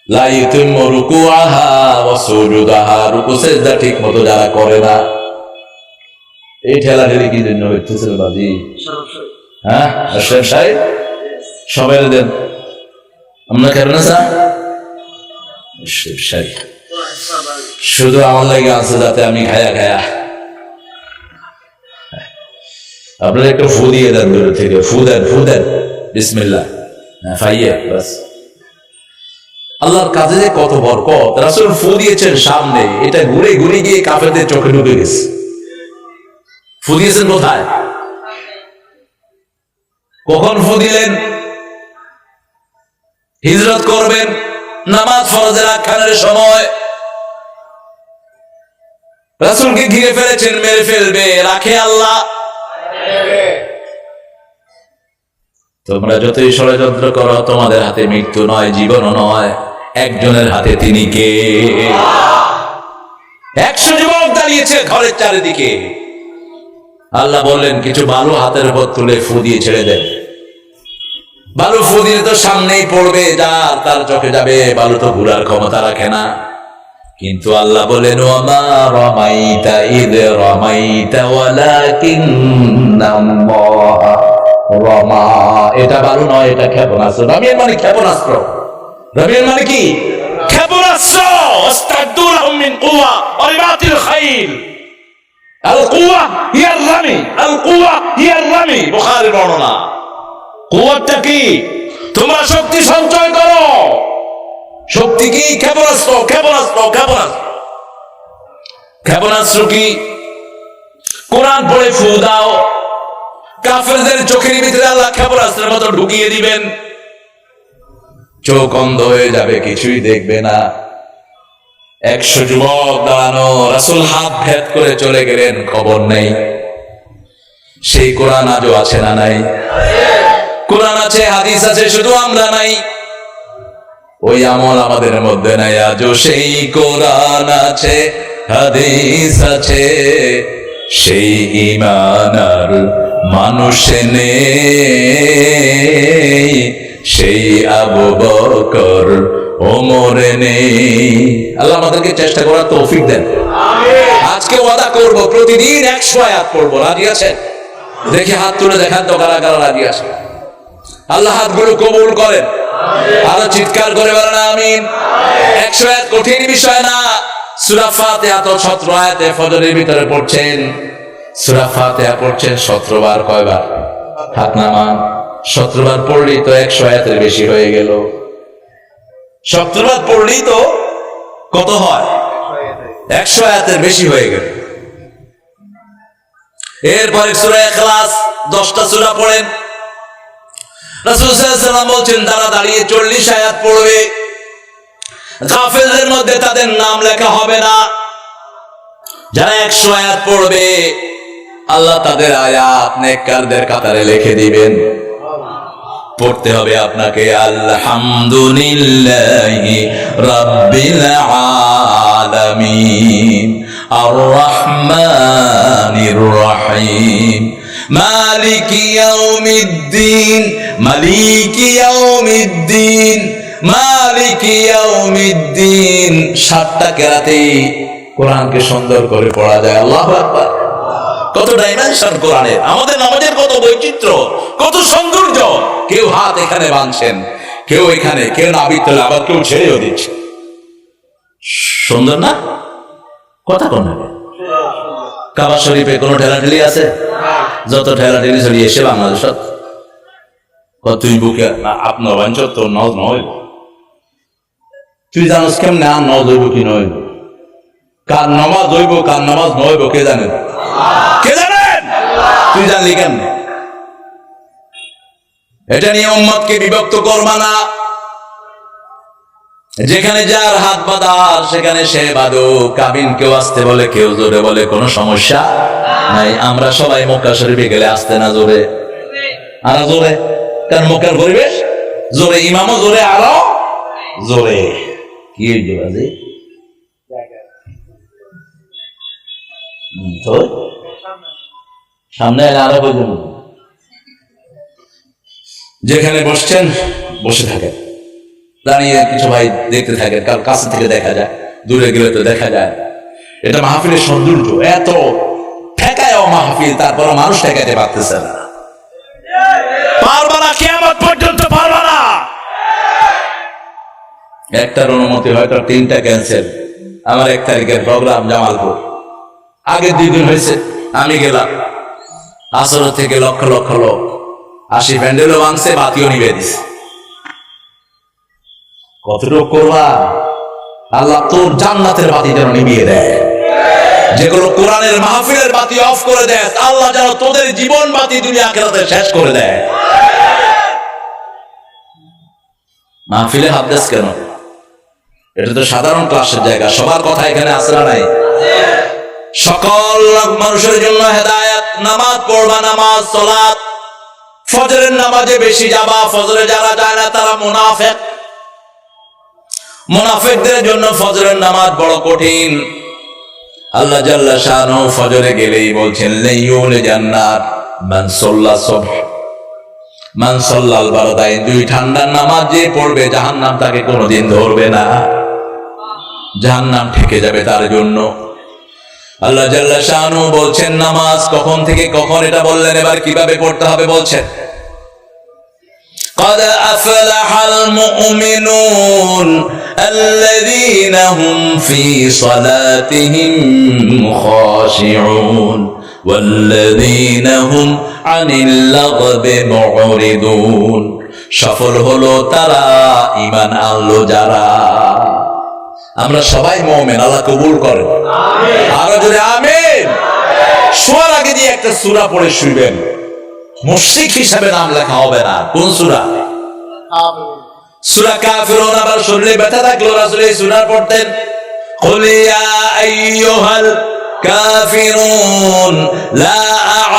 লা ইউতিম্মু রুকুআহা ওয়া সুজুদাহা, রুকু সিজদা ঠিক মতো যারা করে না। এই ঠেলাঠেলি কি জন্য হইতেছে বাজি? হ্যাঁ, আশরাফ সাহেব সবাই দেন, আমরা কেন না স্যার? শুধু আমার লাগে আছে যাতে আমি খায়া খায়া। আপনারা একটু ফু দিয়ে দেন, দূর থেকে ফু দেন, ফু দেন, বিসমিল্লাহ, ফাইয়ে বাস। আল্লাহর কাজে যে কত বরকত। রাসূল ফু দিয়েছেন সামনে, এটা ঘুরে ঘুরে গিয়ে কাফেরদের চোখে ঢুকে গেছে। ফু দিয়েছেন কোথায়? কখন ফু দিলেন? হিজরত করবেন, নামাজ ফরজের আখ্যানের সময়। রাসূলকে ঘিরে ফেলেছেন, মেরে ফেলবে, রাখে আল্লাহ। তোমরা যতই ষড়যন্ত্র করো, তোমাদের হাতে মৃত্যু নয়, জীবনও নয়, একজনের হাতে। তিনি কে? 100 যুবক দাঁড়িয়েছে ঘরের চারিদিকে। আল্লাহ বললেন, কিছু বালু হাতের উপর তুলে ফু দিয়ে ছেড়ে দেন। বালু ফু দিলে তো সামনেই পড়বে, যা তার চোখে যাবে, বালু তো ঘুরার ক্ষমতা রাখে না। কিন্তু আল্লাহ বলেন ওয়ামা রামাইতা ইদ রামাইতা ওয়ালাকিন্নাল্লাহ রামা। এটা বালু নয়, এটা ক্ষেপণাস্ত্র। রামিয়ার মানে ক্ষেপণাস্ত্র। রামিয়ার মানে কি? ক্ষেপণাস্ত্র। ওয়াস্তাদু লাহুম মিন কুওয়া ওয়া রিবাতিল খাইল। আল কুওয়া হিয়া রামি, আল কুওয়া হিয়া রামি। বুখারীর বর্ণনা। কুওয়াটা কি? তোমরা শক্তি সঞ্চয় করো। শক্তি কি? ক্ষেপণাস্ত্র, ক্ষেপণাস্ত্র, ক্ষেপণাস্ত্র। ক্ষেপণাস্ত্র কি? কোরআন পড়ে ফু দাও, কাফেরদের চোখের ভিতরে আল্লাহ ক্ষেপণাস্ত্রের মতো ঢুকিয়ে দিবেন, চোখ অন্ধ হয়ে যাবে, কিছুই দেখবে না। 100 যুবক দাঁড়ানো, রাসূল হাত ভেদ করে চলে গেলেন, খবর নেই। সেই কোরআন আজও আছে না নাই? কোরআন আছে, হাদিস আছে, শুধু আমরা নাই। ওই আমল আমাদের মধ্যে নাই। আজও সেই কোরআন আছে, হাদিস আছে, সেই ঈমান আর মানুষ নেই, সেই আবু বকর ওমর নেই। আল্লাহ আমাদেরকে চেষ্টা করার তৌফিক দেন। আজকে ওয়াদা করব প্রতিদিন 100 আয়াত পড়বো। রাজি আছেন? দেখি হাত তুলে দেখান তো কারা কারা রাজি আছে। আল্লাহ হাতগুলো কবুল করেন। আরো চিৎকার করে বলেন আমিন। 100 আয়াত কঠিন বিষয় না। সূরা ফাতিহা তো 17 আয়াতে ফজরের ভিতরে পড়ছেন। সূরা ফাতিহা পড়ছেন 17 বার। কয়বার? হাত নামান। 17 বার পড়লেই তো 100 আয়াতের বেশি হয়ে গেল। 17 বার পড়লেই তো কত হয়? 100 আয়াতের বেশি হয়ে গেল। এরপরে সূরা ইখলাস 10টা সূরা পড়েন। রাসূল সাল্লাল্লাহু আলাইহি ওয়াসাল্লাম বলছেন তারা দাঁড়িয়ে 40 আয়াত পড়বে, গাফেলদের মধ্যে তাদের নাম লেখা হবে না। যারা 100 আয়াত পড়বে আল্লাহ তাদের আয়াত নেককারদের কাতারে লিখে দিবেন। পড়তে হবে আপনাকে আলহামদুলিল্লাহি রাব্বিল আলামিন আর রহমানির রহিম মালিকি ইয়াউমিদ্দিন, মালিকি ইয়াউমিদ্দিন, মালিকি ইয়াউমিদ্দিন। 7টা কেরাতেই কোরআনকে সুন্দর করে পড়া যায়। আল্লাহু আকবার। কত ডাইমেনশন কোরআনের। আমাদের নামাজের কত বৈচিত্র্য, কত সৌন্দর্য। কেউ হাত এখানে বাঁধছেন, কেউ এখানে, কেউ নাভির তলে, আবার কেউ ছেড়েও দিচ্ছে। সুন্দর না? কথা কোন কাবা শরীফে কোনো ঠেলাঠেলি আছে? যত ঠেলাঠেলি ছড়িয়ে এসে বাংলাদেশ তুই বুকে আপনার বাঞ্চর তোর নজ নয়। তুই জানোস কেমনে আর নজ হইব কি নয়? কার নামাজ হইব কার নামাজ নইব কে জানেন? কে জানেন? তুই জানলি কেমনে? এটা নিয়ে উম্মতকে বিভক্ত করবা না। যেখানে যার হাত বাঁধা সেখানে সে বাঁধো। কাবিন কেউ আসতে বলে, কেউ জোরে বলে, কোনো সমস্যা নাই। আমরা সবাই মক্কা শরীফে গেলে আসতে না জোরে, আর জোরে, কারণ মক্কার পরিবেশ জোরে, ইমামও জোরে, আরো জোরে। কি বাজে তো সামনে আরো বলুন। যেখানে বসছেন বসে থাকেন, দাঁড়িয়ে কিছু ভাই দেখতে থাকেন, কারণ কাছে থেকে দেখা যায়, দূরে গেলে তো দেখা যায়। এটা মাহফিলের সৌন্দর্য। এত ঠেকায় মাহফিল, তারপরে মানুষ ঠেকাইতে পারতেছে না। পারবা না, কিয়ামত পর্যন্ত পারবা না। একটার অনুমতি হয়তো 3টা ক্যান্সেল। আমার 1 তারিখের প্রোগ্রাম জামালপুর, আগে 2 দিন হয়েছে। আমি গেলাম, আসর থেকে লক্ষ লক্ষ লোক, 80 প্যান্ডেলও ভাঙছে, বাতিও নিবে দিছে। কতটুকু করবা? আল্লাহ তোর জান্নাতের বাতি যেন নিভিয়ে দেয়। যেগুলো কোরআনের মাহফিলের বাতি অফ করে দেয়, আল্লাহ যেন তোদের জীবন বাতি দুনিয়া আখিরাতে শেষ করে দেয়। মাহফিলে হাদিস কেন? এটা তো সাধারণ ক্লাসের জায়গা, সবার কথা এখানে আসরা নাই। সকল মানুষের জন্য হেদায়েত। নামাজ পড়বা, নামাজ সালাত, ফজরের নামাজে বেশি যাবা। ফজরে যারা যায় না তারা মুনাফিক। মুনাফিকদের জন্য ফজরের নামাজ বড় কঠিন। আল্লাহ জাল্লা শানহু ফজরে গেলেই বলছেন লাইয়ুল জান্নাত মান সাল্লা সুবহ। মান সাল্লাল বারদাইন, দুই ঠান্ডার নামাজ যে পড়বে জাহান্নাম তাকে কোনোদিন ধরবে না, জাহান্নাম ঠেকে যাবে তার জন্য। আল্লাহ জাল্লা শানু বলছেন নামাজ কখন থেকে কখন এটা বললেন, এবার কিভাবে পড়তে হবে বলছেন। قد أفلح المؤمنون الذين هم في صلاتهم خاشعون والذين هم عن اللغو معرضون। সফল হলো তারা, ঈমান আনলো যারা। আমরা সবাই মুমিন, আল্লাহ কবুল করেন, আমিন। আরো জোরে আমিন। শোয়ার আগে দিয়ে একটা সূরা পড়ে শুইবেন, মুশরিক হিসাবে নাম লেখা হবে না। কোন সূরা? সূরা কাফিরুন। আবার শরীরে ব্যথা থাকলেও রাসূল এই সূরা পড়তেন, কুল ইয়া আইয়ুহাল কাফিরুন লা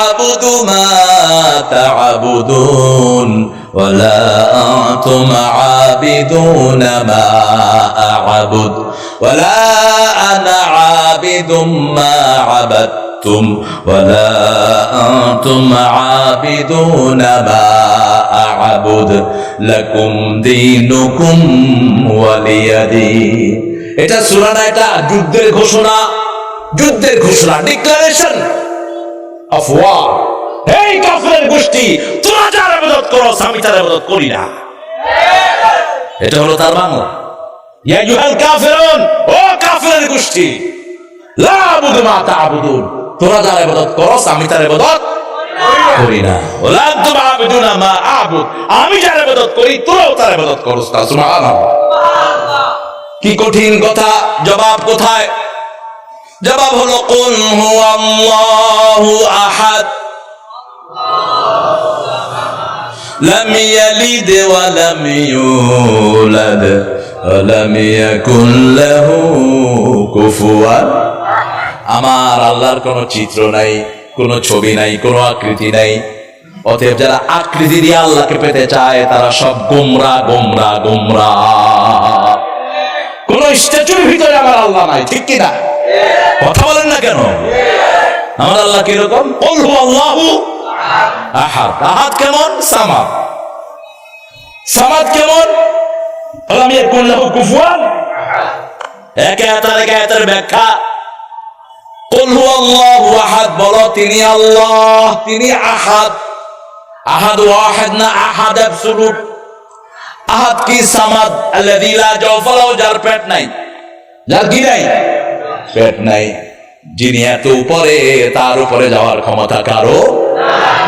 আ'বুদু মা তা'বুদুন ওয়ালা আনতুম আ'বিদুনা মা আ'বুদ ওয়ালা আনা আ'বিদুম মা আ'বাদতুম ওয়ালা আনতুম আ'বিদুনা মা আ'বুদ লাকুম দীনুকুম ওয়ালিয়া দীন। এটা সূরা না, এটা যুদ্ধের ঘোষণা, যুদ্ধের ঘোষণা, ডিক্লারেশন অফ ওয়ার। এই কাফের গোষ্ঠী, তোরা যার ইবাদত করো আমি তার ইবাদত করি না। এটা হলো তার বাংলা। ইয়া আইয়ুহাল কাফিরুন, ও কাফের গোষ্ঠী, লা আ'বুদু মা তা'বুদুন, তোরা যার ইবাদত করো আমি তার ইবাদত করি না। ওয়ালা আনতুম আ'বিদুনা মা আ'বুদ, আমি যার ইবাদত করি তোরাও তার ইবাদত করো। সুবহানাল্লাহ। কি কঠিন কথা, জবাব কোথায়? জবাব হলো কুল হুয়াল্লাহু আহাদ লাম ইয়ালিদ ওয়া লাম ইউলাদ ওয়া লাম ইয়াকুল লাহু কুফুয়ান। আমার আল্লাহর কোনো চিত্র নাই, কোনো ছবি নাই, কোনো আকৃতি নাই। অতএব যারা আকৃতি দিয়ে আল্লাহকে পেতে চায় তারা সব গোমরা গোমরা গোমরা। কোন স্ট্যাচুর ভিতরে আমার আল্লাহ নাই, ঠিক কি না? কথা বলেন না কেন? আমার আল্লাহ কিরকম? কুল হুয়াল্লাহু আহাদ। আহাদ কেমন? সামাদ। সামাদ কেমন? লাম ইয়াকুল লাহু কুফুয়ান। এক আয়াতের ব্যাখ্যা, কুল হুয়াল্লাহু আহাদ, বলো তিনি আল্লাহ, তিনি আহাদ। আহাদ ওয়াহিদ না, আহাদ অ্যাবসলিউট। আহাদ কি? সামাদ, আল্লাযী লা জাওফা লাহু, যার পেট নাই, যার কি নাই? পেট নাই। যিনি এত উপরে, তার উপরে যাওয়ার ক্ষমতা কারো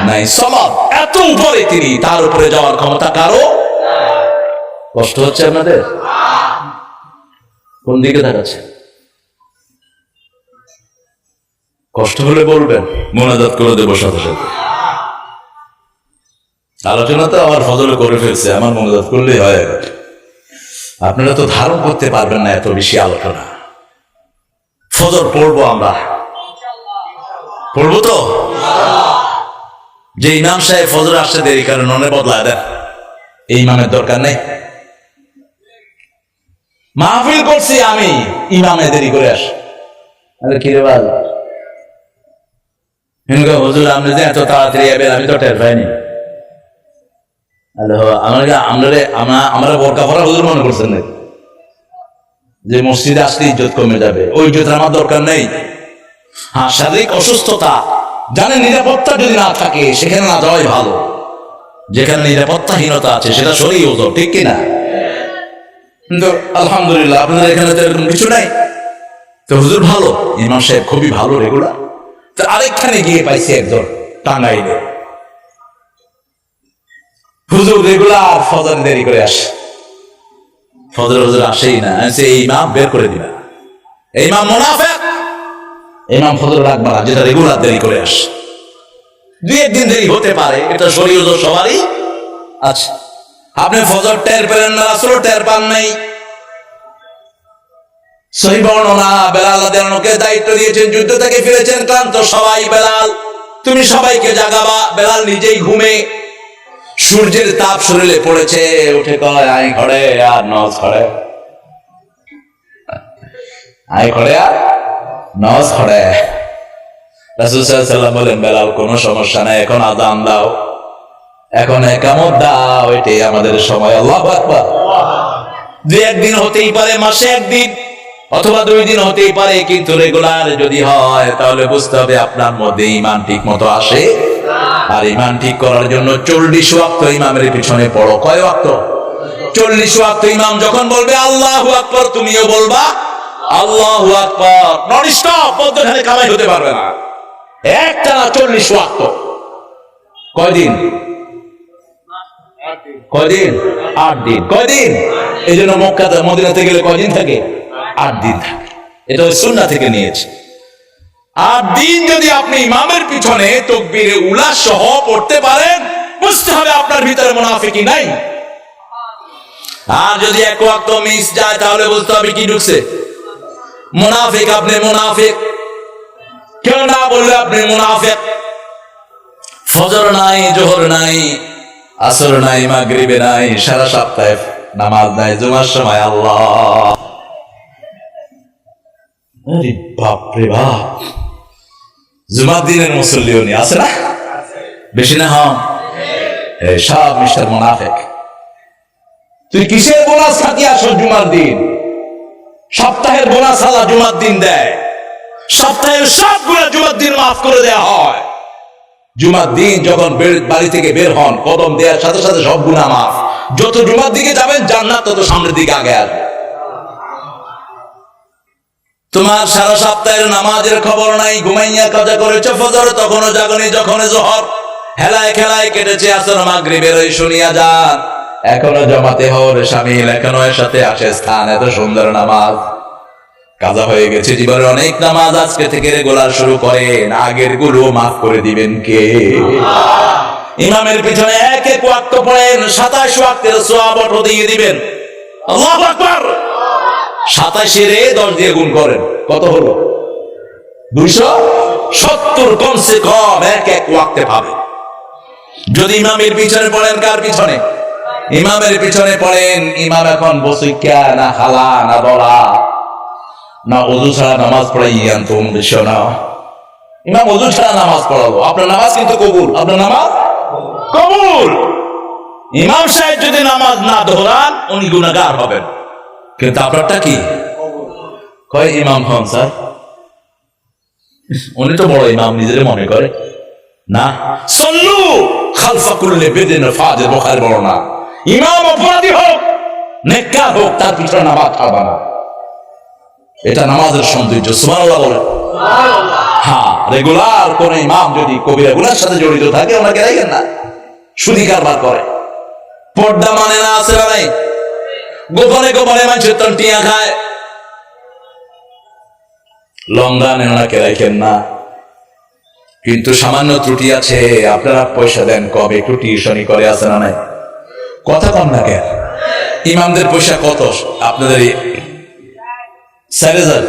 নাই। সামাদ এত উপরে তিনি, তার উপরে যাওয়ার ক্ষমতা কারো। কষ্ট হচ্ছে আপনাদের? কোন দিকে দেখাচ্ছে? কষ্ট হলে বলবেন, মোনাজাত করে দেবো সাথে সাথে। আলোচনা তো আমার ফজলে করে ফেলছে, আমার মোনাজাত করলেই হয়। আপনারা তো ধারণ করতে পারবেন না এত বেশি আলোচনা। ফজর পড়বো, আমরা পড়বো তো। যে ইমাম সাহেব ফজর আসতে দেরি করেন, মনে বদলায় দেন, এই ইমামের দরকার নেই। মাহফিল করছি আমি, ইমামে দেরি করে আস। আরে কি রে বাল, হুজুর আপনি যে এত তাড়াতাড়ি যাবেন আমি তো টের পাইনি। আমরা বোরকা পরা হুজুর মনে করছেন না যে মসজিদে আসলে ইজ্জত কমে যাবে? ওই ইজ্জত আমার দরকার নেই। হ্যাঁ, শারীরিক অসুস্থতা, জানেন নিরাপত্তা যদি না থাকে সেখানে না যাওয়াই ভালো। যেখানে নিরাপত্তাহীনতা আছে সেটা সরিয়ে হতো, ঠিক কিনা? কিন্তু আলহামদুলিল্লাহ আপনাদের এখানে তো এরকম কিছু নাই। তো হুজুর ভালো, ইমাম সাহেব খুবই ভালো, রেগুলার। তো আরেকখানে গিয়ে পাইছি একজন টাঙ্গাইলে, হুজুর রেগুলার ফজর দেরি করে আসে। ফজর হুজুর আসেই না, এই ইমাম বের করে দিবা, এই ইমাম মুনাফিক, ইমাম ফজর রাখবা না, যেটা রেগুলার দেরি করে আসে। দুই একদিন দেরি হতে পারে, এটা শরীয়ত সবারই আছে। আপনি ফজর টের পেলেন না, রাসূল টের পান নাই। সহিহ বর্ণনা, বেলাল রাদিয়াল্লাহু আনহুকে দায়িত্ব দিয়েছেন, যুদ্ধ থেকে ফিরেছেন ক্লান্ত সবাই, বেলাল তুমি সবাইকে জাগাবা। বেলাল নিজেই ঘুমে, সূর্যের তাপ শরীরে পড়েছে, উঠে কয় আই ঘরে আর নজ ঘরে, আই ঘরে আর নজ ঘরে। রাসূল সাল্লাল্লাহু আলাইহি ওয়াসাল্লাম বলেন, বেলাল কোনো সমস্যা নাই, এখন আযান দাও। এখন একামত দাও, এটাই আমাদের সময়। আল্লাহু আকবার। দুই একদিন হতেই পারে, মাসে একদিন অথবা 2 দিন হতেই পারে, কিন্তু রেগুলার যদি হয় তাহলে বুঝতে হবে আপনার মধ্যে ঈমান ঠিক মতো আসে। আর ঈমান ঠিক করার জন্য 40 ওয়াক্ত ইমামের পিছনে পড়ো। কয় ওয়াক্ত? 40 ওয়াক্ত। ইমাম যখন বলবে আল্লাহু আকবার, তুমিও বলবা আল্লাহু আকবার। নন স্টপ, মধ্যখানে কামাই হতে পারবে না। একটানা 40 ওয়াক্ত। কয়দিন? কয়দিন? 8 দিন। কয়দিন? এই জন্য মক্কাতে মদিনাতে গেলে কয়দিন থাকে? 8 দিন থাকে। এটা ওই সুন্নাহ থেকে নিয়েছে। 8 দিন যদি আপনি ইমামের পিছনে তাকবীরে উলা সহ পড়তে পারেন, বুঝতে হবে আপনার ভিতরে মুনাফিকি নাই। আর যদি এক ওয়াক্ত মিস যায় তাহলে বুঝতে হবে কি ঢুকছে? মুনাফিক। আপনি মুনাফিক। কেউ না বললে আপনি মুনাফিক। ফজর নাই, জোহর নাই, আসর নাই, মাগরিবে নাই, সারা সপ্তাহে নামাজ নাই, জুমার সময় আল্লাহ। আরে বাপ রে বাপ, জুমার দিনের মুসল্লিও নেই, আছে না? বেশি না? হন এই সব মিস্টার মুনাফিক। তুই কিসের বোনাস খাতি আসো জুমার দিন? সপ্তাহের বোনাস আল্লাহ জুমার দিন দেয়। সপ্তাহের সব গুনাহ জুমার দিন মাফ করে দেয়া হয়। জুমার দিন যখন বাড়ি থেকে বের হন, কদম দেওয়ার সাথে সাথে সব গুনাহ মাফ। যত জুমার দিকে যাবেন জান্নাত তত সামনের দিকে আগে আসবে। তোমার সারা সপ্তাহের নামাজের খবর নাই, ঘুমাইয়া কাজা করেছ ফজর, তখনও জাগনি, যখন জোহর হেলায় খেলায় কেটেছে আসর মাগরিবের ওই শুনিয়া যান, এখনো জমাতে হওয়ার শামিল, এখনো এর সাথে আসে স্থান। এত সুন্দর নামাজ কাজা হয়ে গেছে জীবনের অনেক নামাজ। আজকে থেকে রেগুলার শুরু করেন, আগের গুলো মাফ করে দিবেন কে? ইমামের পিছনে এক এক ওয়াক্ত পড়েন, 27 ওয়াক্তের সওয়াব অটো দিয়ে দিবেন। আল্লাহু আকবার। 27 এর 10 দিয়ে গুণ করেন, কত হলো? 270 কমসে কম এক এক ওয়াক্তে পাবেন। যদি ইমামের পিছনে পড়েন, কার পিছনে? ইমামের পিছনে পড়েন। ইমাম এখন বসিকা না খালা না বলা না ওযু ছাড়া নামাজ পড়াইয়ান, তো বিষয় না। ইমাম ওযু ছাড়া নামাজ পড়াবো, আপনার নামাজ কিন্তু কবুল। আপনার নামাজ কবুল। ইমাম সাহেব যদি নামাজ না দোহরান, উনি গুনাহগার হবেন, কিন্তু আপনারটা কি? কয় ইমাম হন স্যার, উনি তো বড় ইমাম নিজের মনে করে না। সল্লু খালফা কুল্লি বিদিন ফাজির, বুখারী বর্ণনা। ইমাম অপরাধী হোক নেককার হোক, তার পিছনে নামাজ ছাড়বা না। এটা নামাজের সৌন্দর্য। সুবহানাল্লাহ বলেন। হ্যাঁ, রেগুলার কোন ইমাম যদি কবিরা গুনার সাথে জড়িত থাকে, ওনাকে রাখেন না। সুদি কারবার করে, পর্দা মানে না, আছে না নাই? গোপনে গোপনে মানুষের তন্টিয়া খায়, লঙ্গানে ওনাকে রাখেন না। কিন্তু সামান্য ত্রুটি আছে, আপনারা পয়সা দেন কবে, একটু টিউশনি করে, আছে না নাই? কথা কম না কেন? ইমামদের পয়সা কত আপনাদের? 4,000,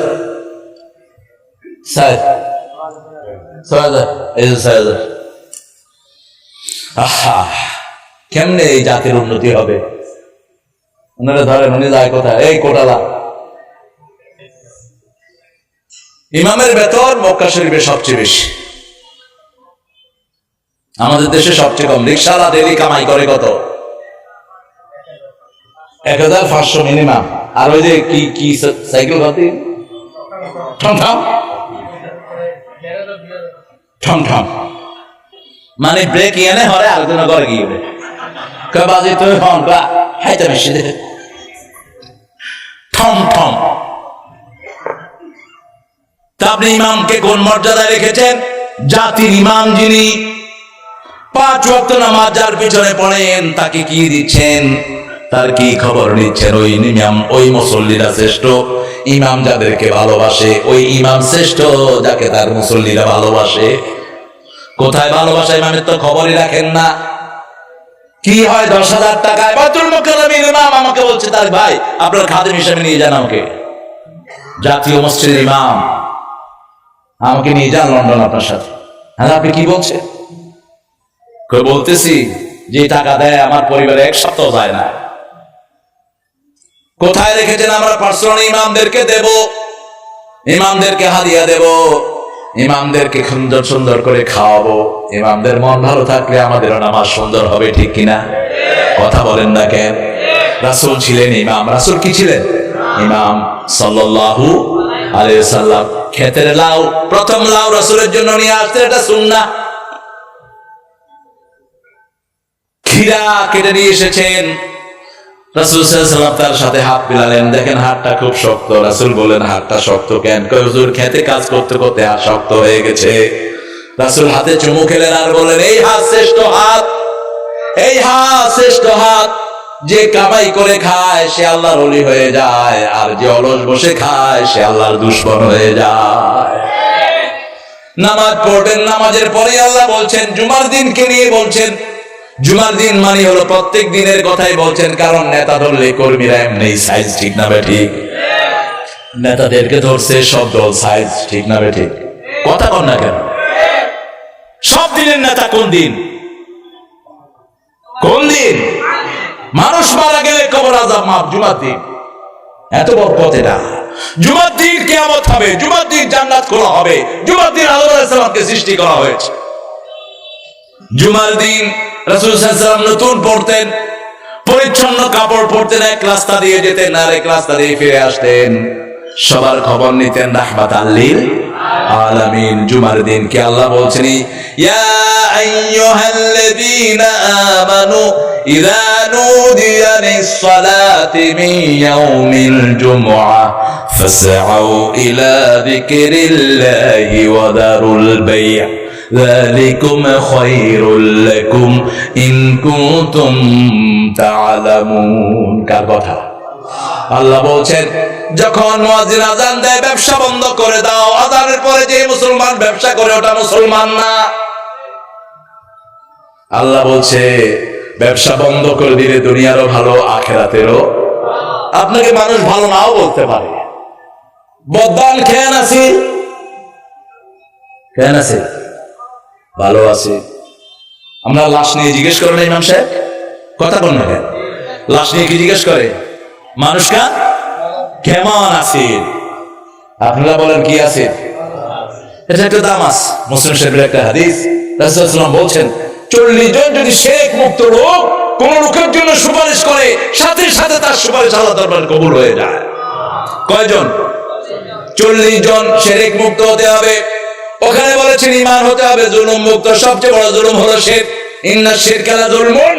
6,000, এই 6,000। আহা, কেমনে এই জাতির উন্নতি হবে? ওনারা ধরেন, উনি যায় কোথায়? এই কোটালা। ইমামের বেতন মক্কা শরীফে সবচেয়ে বেশি, আমাদের দেশে সবচেয়ে কম। রিকশাওয়ালা ডেইলি কামাই করে কত? 1,500 মিনিমাম। আর ওই যে কি কি সাইকেল গতি ঠমঠম ঠমঠম, মানে ব্রেক এনে হরে আরেকজন ঘরে গিয়ে বাজি তুই হন হাইতে বেশি ঠমঠম। তা আপনি ইমামকে কোন মর্যাদায় রেখেছেন? জাতির ইমাম যিনি, 5 ওয়াক্ত নামাজ যার পিছনে পড়েন, তাকে কি দিচ্ছেন? তার কি খবর নিচ্ছেন? ওই ইমাম, ওই মুসল্লিরা শ্রেষ্ঠ। ইমাম যাদেরকে ভালোবাসে, ওই ইমাম শ্রেষ্ঠ যাকে তার মুসল্লিরা ভালোবাসে। কোথায় ভালোবাসা? ইমামের তো খবরই রাখেন না। কি হয় 10,000 টাকায় বাইতুল মুকাররমের ইমাম আমাকে বলছে, তার ভাই আপনার খাদেম হিসেবে নিয়ে যান আমাকে, জাতীয় মসজিদের ইমাম, আমাকে নিয়ে যান লন্ডন আপনার সাথে। হ্যাঁ, আপনি কি বলছেন? বলতেছি যে টাকা দেয় আমার পরিবারে 1 সপ্তাহ যায় না। কোথায় রেখেছেন? আমরা পার্সোনাল ইমামদেরকে দেব, ইমামদেরকে হাদিয়া দেব। ইমামদেরকে সুন্দর সুন্দর করে খাওয়াবো। ইমামদের মন ভালো থাকলে আমাদেরও নামাজ সুন্দর হবে, ঠিক কিনা? কথা বলেন না কেন? রাসূল ছিলেন ইমাম। রাসূল কি ছিলেন? ইমাম সাল্লাল্লাহু আলাইহি ওয়াসাল্লাম। ক্ষেতের লাউ, প্রথম লাউ রাসূলের জন্য নিয়ে আসতেন, এটা সুন্নাহ। খিরা কেটে নিয়ে এসেছেন, রাসূল সাল্লাল্লাহু আলাইহি ওয়াসাল্লাম তার সাথে হাত মিলালেন, দেখেন হাতটা খুব শক্ত। রাসূল বলেন, হাতটা শক্ত কেন? কয় হুজুর খেতে কাজ করতে করতে হাত শক্ত হয়ে গেছে। রাসূল হাতে চুমু খেলেন আর বলেন, এই হাত শ্রেষ্ঠ হাত, এই হাত শ্রেষ্ঠ হাত। যে কামাই করে খায় সে আল্লাহর ওলি হয়ে যায়, আর যে অলস বসে খায় সে আল্লাহর দুশমন হয়ে যায়। নামাজ পড়বেন, নামাজের পরে আল্লাহ বলছেন, জুমার দিনকে নিয়ে বলছেন। জুমার দিন মানে হলো প্রত্যেক দিনের কথাই বলছেন, কারণ নেতা ধরলে কর্মীরা এমনি সাইজ, ঠিক না ঠিক? নেতাদেরকে ধরছে সব দল সাইজ, ঠিক না ঠিক? কথা কন না কেন? সব দিনের নেতা কোন দিন? কোন দিন? মানুষ মারা গেলে কবর আযাব মাফ, জুমার দিন। এত বরকত এটা। জুমার দিন কিয়ামত হবে, জুমার দিন জান্নাত খোলা হবে, জুমার দিন আদম আলাইহিস সালামকে সৃষ্টি করা হয়েছে। জুমার দিন রাসূল সাল্লাল্লাহু আলাইহি ওয়াসাল্লাম নতুন পড়তেন, পরিচ্ছন্ন কাপড় পরতেন, এক রাস্তা দিয়ে যেতেন আর এক রাস্তা দিয়ে ফিরে আসতেন, সবার খবর নিতেন, রাহমাতাল লিল আলামিন। জুমার দিন কে আল্লাহ বলছেন, ইয়া আইয়ুহাল্লাযীনা আমানু ইযা নুদিয়া লিস-সালাতি মিন ইয়াউমিল জুমআহ ফাসআউ ইলা যিকরিল্লাহি ওয়া দারুল বাই'। যালিকুম খায়রুল লাকুম ইন কুনতুম তা'লামুন। কার কথা? আল্লাহ বলছেন, যখন মুয়াজ্জিন আযান দেয় ব্যবসা বন্ধ করে দাও। আযানের পরে যে মুসলমান ব্যবসা করে ওটা মুসলমান না। আল্লাহ বলছে ব্যবসা বন্ধ করে দিলে দুনিয়ারও ভালো, আখিরাতেরও। আপনাকে মানুষ ভালো নাও বলতে পারে, বদান খেয়ান আছে, কেন আছে? ভালো আছে। আমরা লাশ নিয়ে জিজ্ঞেস করেন ইমাম সাহেব, কথা বল না কেন? লাশ নিয়ে কি জিজ্ঞেস করে? মানুষটা কেমন আছে? আপনারা বলেন কি আছে? এটা একটা দামাস। মুসলিম শরীফের একটা হাদিস, রাসূল সাল্লাল্লাহু আলাইহি ওয়াসাল্লাম বলছেন, 40 জন যদি শিরক মুক্ত লোক কোন লোকের জন্য সুপারিশ করে, সাথে সাথে তার সুপারিশ আল্লাহর দরবারে কবুল হয়ে যায়। কয়জন? 40 জন শিরক মুক্ত হতে হবে। ওখানে বলেছেন ঈমান হতে হবে জুলুম মুক্ত। সবচেয়ে বড় জুলুম হলো শিরক। ইন্নাশ শিরকা লাযুলমুন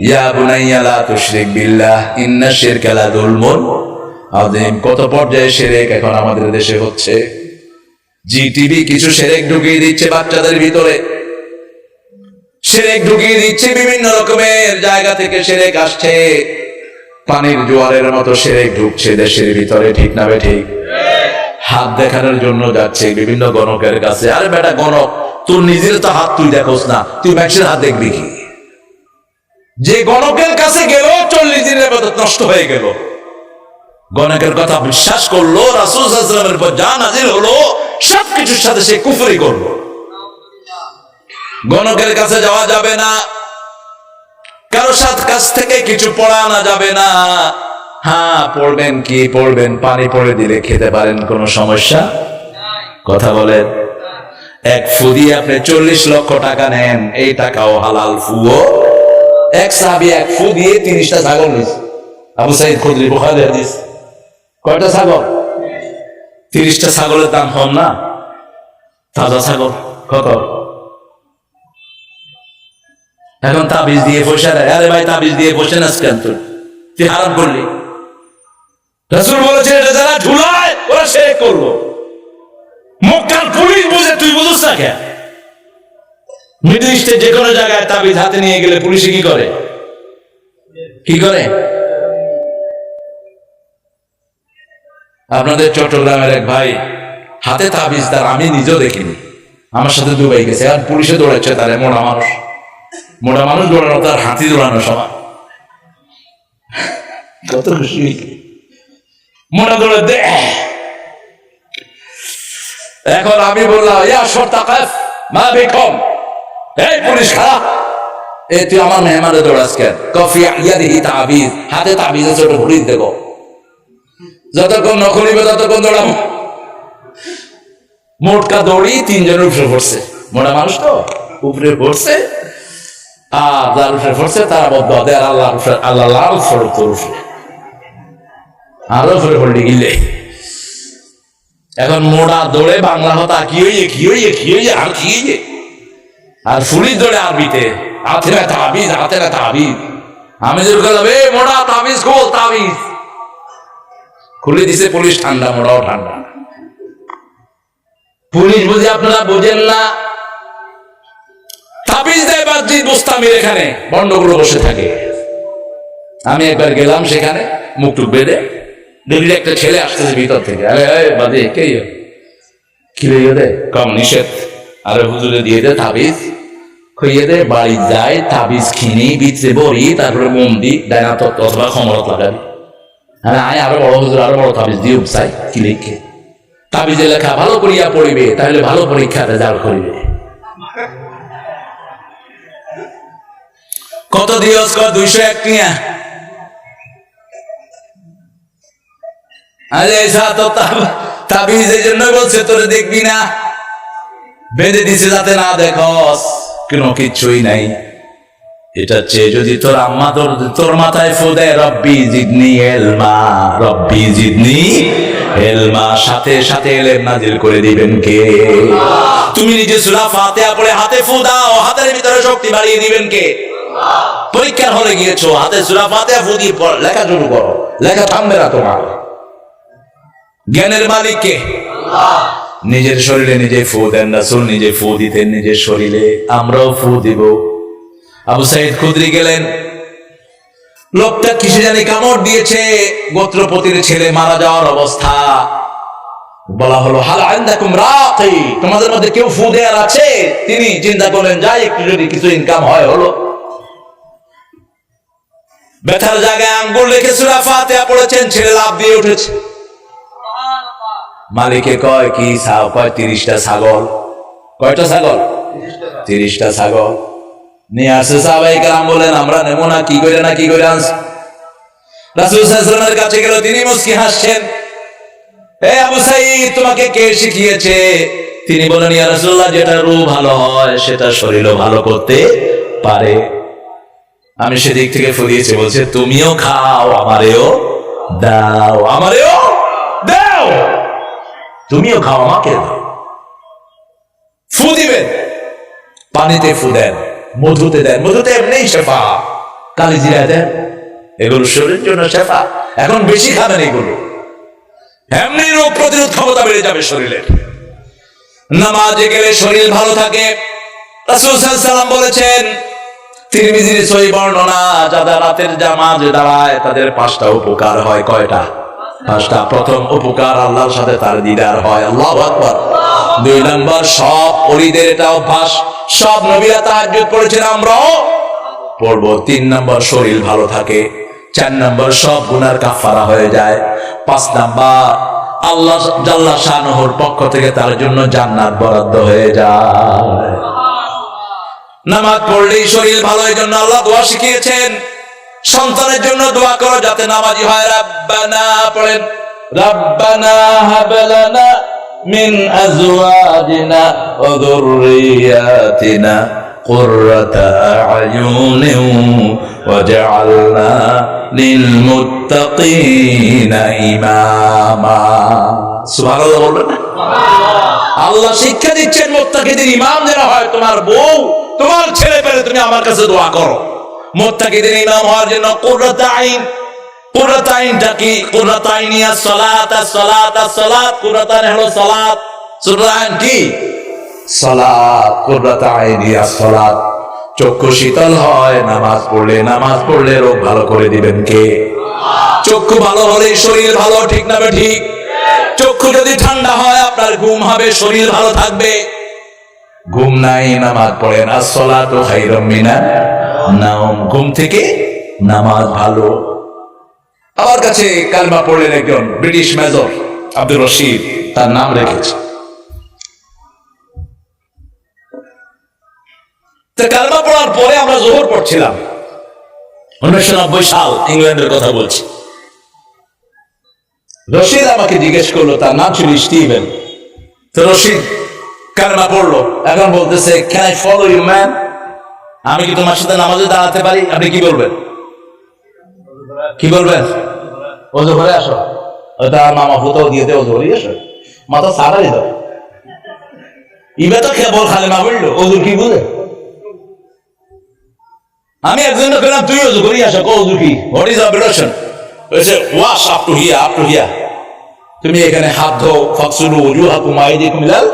ইয়া বুনাইয়া লা তুশরিক বিল্লাহ ইন্নাশ শিরকা লাযুলমুন আযীম। কত পর্যায়ে শিরক এখন আমাদের দেশে হচ্ছে। জিটিভি কিছু শিরক ঢুকিয়ে দিচ্ছে বাচ্চাদের ভিতরে, শিরক ঢুকিয়ে দিচ্ছে, বিভিন্ন রকমের জায়গা থেকে শিরক আসছে, পানির জোয়ারের মতো শিরক ঢুকছে দেশের ভিতরে, ঠিক না ঠিক? হাত দেখানোর জন্য যাচ্ছে বিভিন্ন গণকের কাছে। আরে বেটা গণক, তোর নিজের তো হাত তুই দেখোস না, তুই মানুষের হাত দেখবি কি? যে গণকের কাছে গেল 40 দিনের ইবাদত নষ্ট হয়ে গেল। গণকের কথা বিশ্বাস করলো, রাসূল সাল্লাল্লাহু আলাইহি ওয়াসাল্লামের উপর যা নাযিল হলো সবকিছুর সাথে সে কুফরি করলো। গণকের কাছে যাওয়া যাবে না, কারো কাছ থেকে কিছু পড়া আনা যাবে না। হ্যাঁ, পড়বেন কি? পড়বেন, পানি পড়ে দিলে খেতে পারেন, কোনো সমস্যা? কথা বলেন। এক ফু দিয়ে আপনি 40 লক্ষ টাকা নেন, এই টাকাও হালাল ফুও। এক সাহাবী এক ফু দিয়ে 30টা ছাগল নিয়েছে। আবু সাঈদ খুদরি, বুখারী হাদিস। কয়টা ছাগল? 30টা ছাগলের দাম কম না? তাজা ছাগল কত? এখন তাবিজ দিয়ে পয়সা দেয়। আরে ভাই, তাবিজ দিয়ে পয়সা নাস কেন? তুই হারাম করলি। রাসূল বলেছে এটা যারা ঝুলায় ওরা শিরক করলো। মক্কার পুলিশ বুঝে, তুই বুঝছ না কেন? মিডল ইস্টে যে কোনো জায়গায় তাবিজ হাতে নিয়ে গেলে পুলিশে কি করে? কি করে? আপনাদের চট্টগ্রামের এক ভাই হাতে তাবিজ, তার আমি নিজেও দেখিনি, আমার সাথে দুবাই গেছে, আর পুলিশে দৌড়াচ্ছে তারে। মোটা মানুষ, মোটা মানুষ দৌড়ানো তার হাতি দৌড়ানো সমান। কত খুশি মোটা দৌড়ে দে। এখন আমি বললাম, ইয়া শর্তাকাফ মা বিকুম, এই পুলিশ খারাপ, এই তুই আমার মেহমানে দৌড়াস কেন? কফি ইয়াদিহি তাবিজ, হাতে তাবিজে ছোট ঘুরিয়ে দেবো, যতক্ষণ নখলিবে ততক্ষণ দৌড়াবো। মোটকা দড়ি তিনজনের উপরে পড়ছে, মোটা মানুষ তো উপরে পড়ছে, আর যার উপরে পড়ছে তারা বদ্ধ দেয় আল্লাহ আল্লাহ লাল ফরক তোর উপরে আরো উপরে পড়লে গিলে। এখন মোড়া দৌড়ে বাংলা হতা কি হইয়ে আর কি আর পুলিশ দৌড়ে আরবিতে হাতে না তাবিজ আমি জোর করে যাবে মোড়া তাবিজ খোল, তাবিজ খুলে দিছে পুলিশ, ঠান্ডা মোড়াও ঠান্ডা। পুলিশ বুঝি আপনারা বোঝেন না, তাবিজ দেয় বাজি বুস্তামির এখানে বন্ডগুলো বসে থাকে। আমি একবার গেলাম সেখানে, মুখটুক বেঁধে দেখলি একটা ছেলে আসতেছে ভিতর থেকে, আরে বাদে কে কি দে কম নিষেধ, আরে হুজুরে দিয়ে দে তাবিজ, খুইয়ে দে বাড়ি যায়, তাবিজ খিনি বিচে বড়ি, তারপরে মোম দি ডায়না তত্ত্ব অথবা ক্ষমরত লাগাবি। হ্যাঁ আয় আরো বড় হুজুর আরো বড় তাবিজ দিয়ে উপসাই কি লিখে, তাবিজে লেখা ভালো করিয়া পড়িবে তাহলে ভালো পরীক্ষাতে রেজাল্ট করিবে। কত দিয়স 201 টিয়া, আরে তাবিজ এই জন্য বলছে তোরে দেখবি না, বেঁধে দিছে যাতে না দেখস, কোনো কিচ্ছুই নাই। এটা চেয়ে যদি তোর আম্মা তোর মাথায় ফু দেয় রব্বি জিদনি এলমা, রব্বি জিদনি এলমা, সাথে সাথে এলেম নাজিল করে দিবেন কে? তুমি নিজে সূরা ফাতিহা পড়ে হাতে ফু দাও, হাতের ভিতরে শক্তি বাড়িয়ে দিবেন কে? পরীক্ষার হলে গিয়েছো, হাতে সূরা ফাতিহা ফু দিয়ে লেখা শুরু করো, লেখা থামবে না তোমার। জ্ঞানের মালিক কে? নিজের শরীরে নিজে ফু দেন, রাসূল নিজে ফু দিতেন নিজের শরীরে, আমরাও ফু দিব। আবু সাইদ খুদরি গেলেন, লোকটা কিসে জানি কামড় দিয়েছে, গোত্রপতির ছেলে মারা যাওয়ার অবস্থা। বলা হলো হাল আনদাকুম রাকি, তোমাদের মধ্যে কেউ ফু দেয়ার আছে? তিনি চিন্তা করলেন যাই একটু যদি কিছু ইনকাম হয় হলো। ব্যথার জায়গায় আঙ্গুল রেখে সূরা ফাতিহা পড়েছেন, ছেলে লাফ দিয়ে উঠেছে। মালিকে কয় কি চাও? কয় 30টা ছাগল। কয়টা ছাগল? 30টা ছাগল নিয়ে আসছে। সাহাবায়ে কেরাম বলেন আমরা নেব না, কি করে না কি করে আনছে। রাসূল সাল্লাল্লাহু আলাইহি ওয়াসাল্লামের কাছে গেল, তিনি মুস্কি হাসছেন, এ আবু সাঈদ তোমাকে কে শিখিয়েছে? তিনি বলেন ইয়া রাসূলুল্লাহ, যেটা রূহ ভালো হয় সেটা শরীরও ভালো করতে পারে। আমি সেদিক থেকে ফুরিয়েছি, বলছে তুমিও খাও আমারেও দাও, আমারেও দাও, তুমিও খাও আমাকে দাও। ফু দিবেন, পানিতে ফু দেন, মধুতে দেন, মধুতে এমনি শেফা, কালিজিরা দেন, এগুলো শরীরের জন্য শেফা। এখন বেশি খাবেন এগুলো, এমনি রোগ প্রতিরোধ ক্ষমতা বেড়ে যাবে শরীরের। নামাজে গেলে শরীর ভালো থাকে। রাসূল সাল্লাল্লাহু আলাইহি ওয়াসাল্লাম বলেছেন, তিরমিজির সহিহ বর্ণনা, যারা রাতের নামাজে দাঁড়ায় তাদের 5টা উপকার হয়। কয়টা? 5টা। প্রথম উপকার, আল্লাহর সাথে তার দিদার হয়। আল্লাহু আকবার। 2 নাম্বার, সব ওলিদের এটা অভ্যাস, সব নবীরা তাহাজ্জুদ পড়েছেন, আমরাও পড়ব। 3 নাম্বার, শরীর ভালো থাকে। 4 নাম্বার, সব গুনার কাফারা হয়ে যায়। 5 নাম্বার, আল্লাহ জাল্লা শানুহুর পক্ষ থেকে তার জন্য জান্নাত বরাদ্দ হয়ে যায়। নামাজ পড়লেই শরীর ভালো, এই জন্য আল্লাহ দোয়া শিখিয়েছেন, সন্তানের জন্য দোয়া করো যাতে নামাজি হয়। রাব্বানা পড়েন, রাব্বানা হাব লানা মিন আজওয়াজিনা ওয়া যুররিয়াতিনা কুররাতা আ'য়ুনিন ওয়াজআলনা লিল মুত্তাকিনা ইমামা। সুবহানাল্লাহ বলবেন না? আল্লাহ শিক্ষা দিচ্ছেন মুত্তাকিদের ইমাম যারা হয়। তোমার বউ, তোমার ছেলে পেলে তুমি আমার কাছে দোয়া করো মুত্তাকিদের ইমাম হওয়ার জন্য। কুররাত আইন, কুররাত আইনটা কি? কুররাত আইনিয়া সালাত, সালাত, সালাত, কুররাত আইন হলো সালাত। কুররাত আইন কি? সালাত। কুররাত আইনিয়া সালাত, চক্ষু শীতল হয় নামাজ পড়লে। নামাজ পড়লে রোগ ভালো করে দিবেন কে? চক্ষু ভালো হলে শরীর ভালো, ঠিক না ঠিক? চক্ষু যদি ঠান্ডা হয় আপনার ঘুম হবে, শরীর ভালো থাকবে। ঘুম নাই, নামাজ পড়েন। আসসালাতু খায়রুম মিনান নাওম, ঘুম থেকে নামাজ ভালো। আমার কাছে কালমা পড়লেন একজন ব্রিটিশ মেজর আব্দুর রশিদ, তার নাম রেখেছে। কালমা পড়ার পরে আমরা যোহর পড়ছিলাম, 1990 সাল, ইংল্যান্ডের কথা বলছি। রশিদ আমাকে জিজ্ঞেস করলো, তার নাম ছিল স্টিভেন, তো রশিদ কালেমা পড়লো, এখন বলতেছে can I follow you man, আমি কি তোমার সাথে নামাজে দাঁড়াতে পারি? আপনি কি বলবেন? কি বলবেন? ওযু করে আসো, ওটা মামা ফুটাও দিয়ে দে, ওযু করে আসো, মাথা সারাই দাও। ইবে তো কেবল কালেমা পড়লো, ওযু কি বুঝে? আমি একজন বললাম তুই ওযু করি আসো, ওযু কি, হোয়াট ইজ অপারেশন? বলছে wash up to here, up to here. তুমি এখানে হাত ধো, ফাকসুলু উজুহাকুম আইদিকুম ইলাল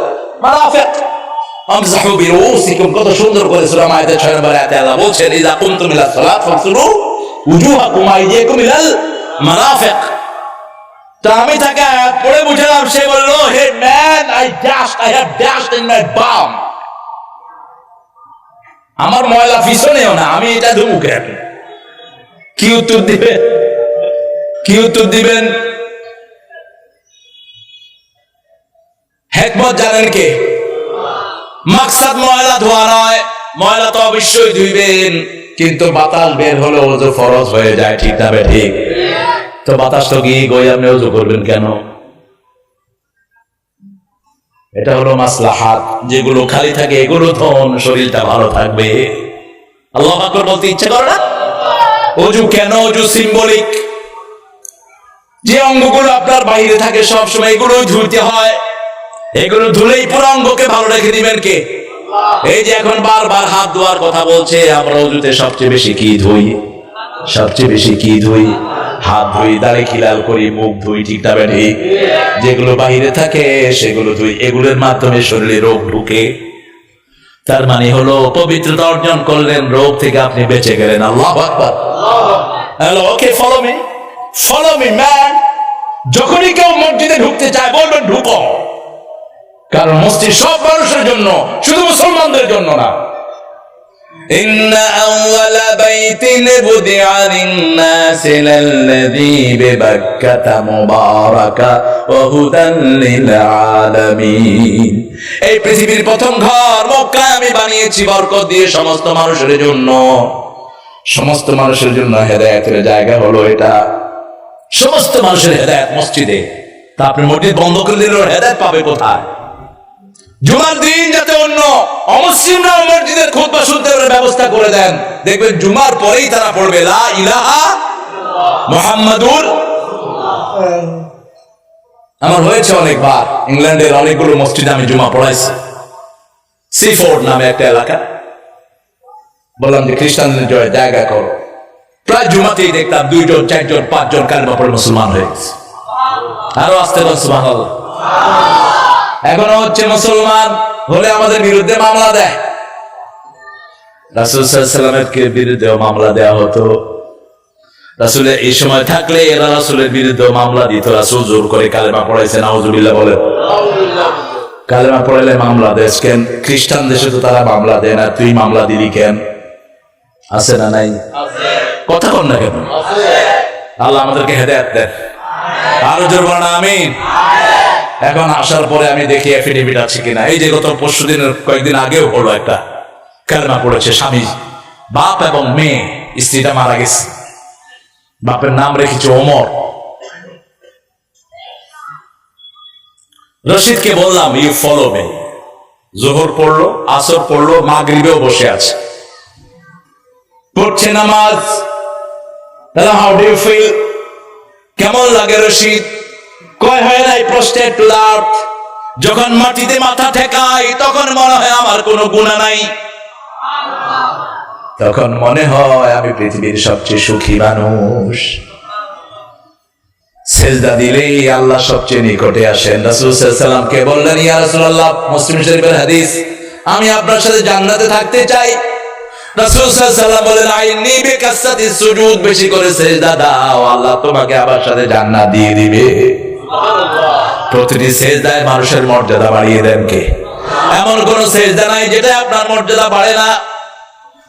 মারাফিক আমসাহু বিরুসিকুম। কত সুন্দর করে সূরা মাইদা 6 নম্বর আয়াতে আল্লাহ বলছেন ইযা কুমতুম ইলাস সালাত ফাকসুলু উজুহাকুম আইদিকুম ইলাল মারাফিক। তো আমি তাকে আয়াত পড়ে বুঝালাম, সে বলল hey man I have dashed in my bum. আমার ময়লা পিছনেও না, আমি এটা ধুমু কেন? কি উত্তর দিবেন? কি উত্তর দিবেন? হিকমত জানেন কে? মাকসাদ ময়লা ধোয়া নয়, ময়লা তো অবশ্যই ধুইবেন, কিন্তু বাতাস বের হলে ওযু ফরজ হয়ে যায়, ঠিক না ঠিক? তো বাতাস তো কি গই, আপনি ওযু করবেন কেন? এটা হলো মাসলাহাত, যেগুলো খালি থাকে এগুলো ধন, শরীরটা ভালো থাকবে। আল্লাহু আকবার বলতে ইচ্ছে করে না? ওযু কেন? ওযু সিম্বলিক, যে অঙ্গগুলো আপনার বাইরে থাকে সব সময় এগুলো ধুইতে হয়, এগুলো ধুলেই পুরো অঙ্গকে ভালো রেখে দিবেন কে? এই যে এখন বারবার হাত ধোয়ার কথা বলছে, আমরা ওযুতে সবচেয়ে বেশি কি ধুই? সবচেয়ে বেশি কি ধুই? হাত ধুই, দাড়ি খিলাল করি, মুখ ধুই, ঠিক না ঠিক? যেগুলো বাহিরে থাকে সেগুলো ধুই, এগুলোর মাধ্যমে শরীরে রোগ ঢুকে। তার মানে হলো পবিত্রতা অর্জন করলেন, রোগ থেকে আপনি বেঁচে গেলেন। আল্লাহু আকবার। হ্যালো, ওকে, ফলো মি ম্যান। যখনই কেউ মসজিদে ঢুকতে চায় বলবেন ঢুকো, কারণ মসজিদ সব মানুষের জন্য, শুধু মুসলমানদের জন্য না। ইন্না আউওয়ালা বাইতিন বুদিআ লিন-নাসি লাল্লাযী বিবাক্কাতা মুবারাকা ওয়া হুদান লিল আলামিন। এই পৃথিবীর প্রথম ঘর মক্কায় আমি বানিয়েছি বরকত দিয়ে সমস্ত মানুষের জন্য। সমস্ত মানুষের জন্য হেদায়েতের জায়গা হলো এটা। সমস্ত মানুষের হেদায়েত মসজিদে। তা আপনি মসজিদ বন্ধ করে দিলে হেদায়েত পাবে কোথায়? জুমার দিন যাতে অন্য অমুসলিমরা মসজিদের খুতবা শুনতে ব্যবস্থা করে দেন, দেখবেন জুমার পরেই তারা পড়বে লা ইলাহা মুহাম্মাদুর। আমার হয়েছে অনেকবার, ইংল্যান্ডের অনেকগুলো মসজিদে আমি জুমা পড়াইছি। সিফোর্ড নামে একটা এলাকা, বললাম যে খ্রিস্টানদের জায়গা করো, প্রায় জুমাতেই দেখতাম 2 জন 4 জন 5 জন কালেমা পড়ে মুসলমান হয়ে গেছে। আরো আসতে বল সুবহানাল্লাহ। এখনো হচ্ছে, মুসলমান হলে আমাদের বিরুদ্ধে মামলা দেয়। রাসূল সাল্লাল্লাহু আলাইহি ওয়াসাল্লামের বিরুদ্ধেও মামলা দেওয়া হতো। রাসূলের এই সময় থাকলে এরা রাসূলের বিরুদ্ধে মামলা দিত। রাসূল জোর করে কালেমা পড়াইছে, নাউজুবিল্লাহ বলেন। কালেমা পড়াইলে মামলা দেশ কেন? খ্রিস্টান দেশে তো তারা মামলা দেয় না, তুই মামলা দিলি কেন? আছে না নাই? কথা কন না কেন? আল্লাহ আমাদেরকে হেদায়েত দেন। আরো জোর বলেন আমিন। এখন আসার পরে আমি দেখি এফিডেভিট আছে কিনা। এই যে গত পরশুদিনের কয়েকদিন আগেও হলো, একটা কালেমা পড়েছে স্বামী, বাপ এবং মেয়ে, স্ত্রীটা মারা গেছে, বাপের নাম রেখেছে ওমর। রশিদকে বললাম ইউ ফলো মি। জোহর পড়লো, আসর পড়লো, মাগরিবেও বসে আছে, পড়ছে নামাজ। তাহলে হাউ ডু ইউ ফিল? কেমন লাগে রশিদ? কয় হয় নাই প্রস্টেট টু দ্য আর্থ। যখন মাটিতে মাথা ঠেকাই তখন মনে হয় আমার কোনো গুনাহ নাই, তখন মনে হয় আমি পৃথিবীর সবচেয়ে সুখী মানুষ। সেজদা দিলেই আল্লাহ সবচেয়ে নিকটে আসেন। রাসূল সাল্লাল্লাহু আলাইহি ওয়াসাল্লামকে বললেন ইয়া রাসূলুল্লাহ, মুসলিম শরীফের হাদিস, আমি আপনার সাথে জান্নাতে থাকতে চাই। রাসূল সাল্লাল্লাহু আলাইহি ওয়াসাল্লাম বলেন আইনি বিকাসসাতিস সুজুদ, বেশি করে সেজদা দাও, আল্লাহ তোমাকে আমার সাথে জান্নাত দিয়ে দিবে। সুবহানাল্লাহ। প্রতিটি সেজদায় মানুষের মর্যাদা বাড়িয়ে দেন কে? এমন কোন সেজদা নাই যেটা আপনার মর্যাদা বাড়ে না।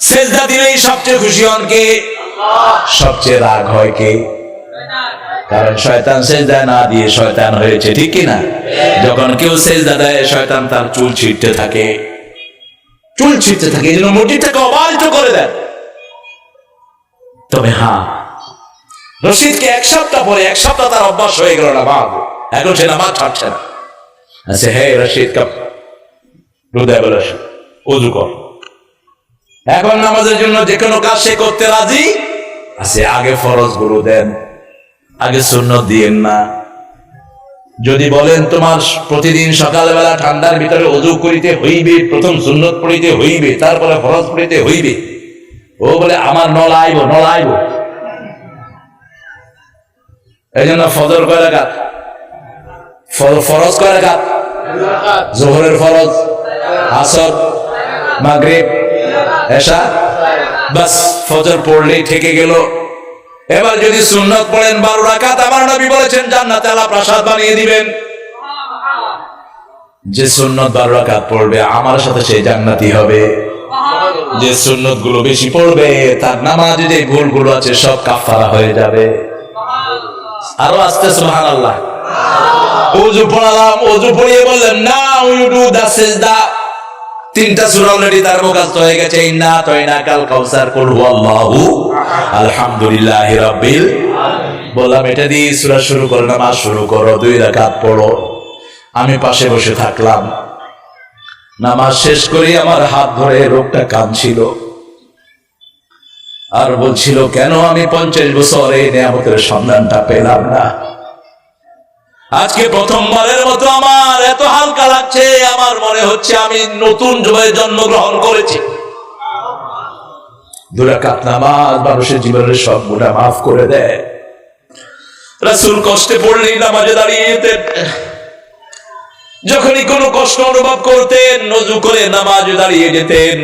সেজদা দিলেই সবচেয়ে খুশি হন কে? আল্লাহ। সবচেয়ে রাগ হয় কে? কারণ শয়তান সেজদা না দিয়ে শয়তান হয়েছে, ঠিক কি না? যখন কেউ সেজদা দেয় শয়তান তার চুল ছিঁড়তে থাকে, চুল ছিঁড়তে থাকে, এই জন্য মসজিদটাকে অবাঞ্ছিত করে দেন। তবে হ্যাঁ, রশিদকে 1 সপ্তাহ পরে 1 সপ্তাহ তার অভ্যাস হয়ে গেল নামাজ, এখন সে নামাজ ছাড়ছে না। আচ্ছা, হ্যাঁ রশিদ কাপ হৃদয় বলে ওযু কর। এখন নামাজের জন্য যে কোনো কাজ সে করতে রাজি আছে। আগে ফরজ গুলো দেন, আগে সুন্নত দিয়েন না। যদি বলেন তোমার প্রতিদিন সকালবেলা ঠান্ডার ভিতরে ওযু করিতে হইবে, প্রথম সুন্নত পড়িতে হইবে, তারপরে ফরজ পড়িতে হইবে, ও বলে আমার নলাইব। এই জন্য ফজর কয় রাকাত, ফরজ কয় রাকাত, যোহরের ফরজ, আসর, মাগরিব, এশা, বাস ফজর পড়লেই ঠেকে গেল। এবার যদি সুন্নত পড়েন 12 রাকাত, আমার নবী বলেছেন জান্নাতে আল্লাহ প্রাসাদ বানিয়ে দিবেন। যে সুন্নত 12 রাকাত পড়বে আমার সাথে সেই জান্নাতি হবে। যে সুন্নত গুলো বেশি পড়বে তার নামাজে যে ভুলগুলো আছে সব কাফারা হয়ে যাবে। আরো আস্তে সুবহানাল্লাহ। ওযু পড়ালাম, ওযু পড়িয়ে বললেন নাও ইউ ডু দা সিজদা। 3টা সূরা অলরেডি তার মুখস্থ হয়ে গেছে। ইন্না আতাইনাকাল কাউসার, কুল হুয়াল্লাহু, আলহামদুলিল্লাহি রাব্বিল। বললাম এটা দিয়ে সূরা শুরু করো, নামাজ শুরু করো, 2 রাকাত পড়ো। আমি পাশে বসে থাকলাম। নামাজ শেষ করে আমার হাত ধরে লোকটা কাঁদছিল আর বলছিল কেন আমি 50 বছর এই নিয়ামতের সন্ধানটা পেলাম না। আজকে প্রথমবারের মতো আমার এত হালকা লাগছে, আমার মনে হচ্ছে আমি নতুন যুগে জন্মগ্রহণ করেছি। 2 রাকাত নামাজ মানুষের জীবনের সব গুনাহ মাফ করে দেয়। রাসূল কষ্টে পড়লেই নামাজে দাঁড়িয়ে যেতেন। যখনই কোনো কষ্ট অনুভব করতেন ওযু করে নামাজে দাঁড়িয়ে যেতেন।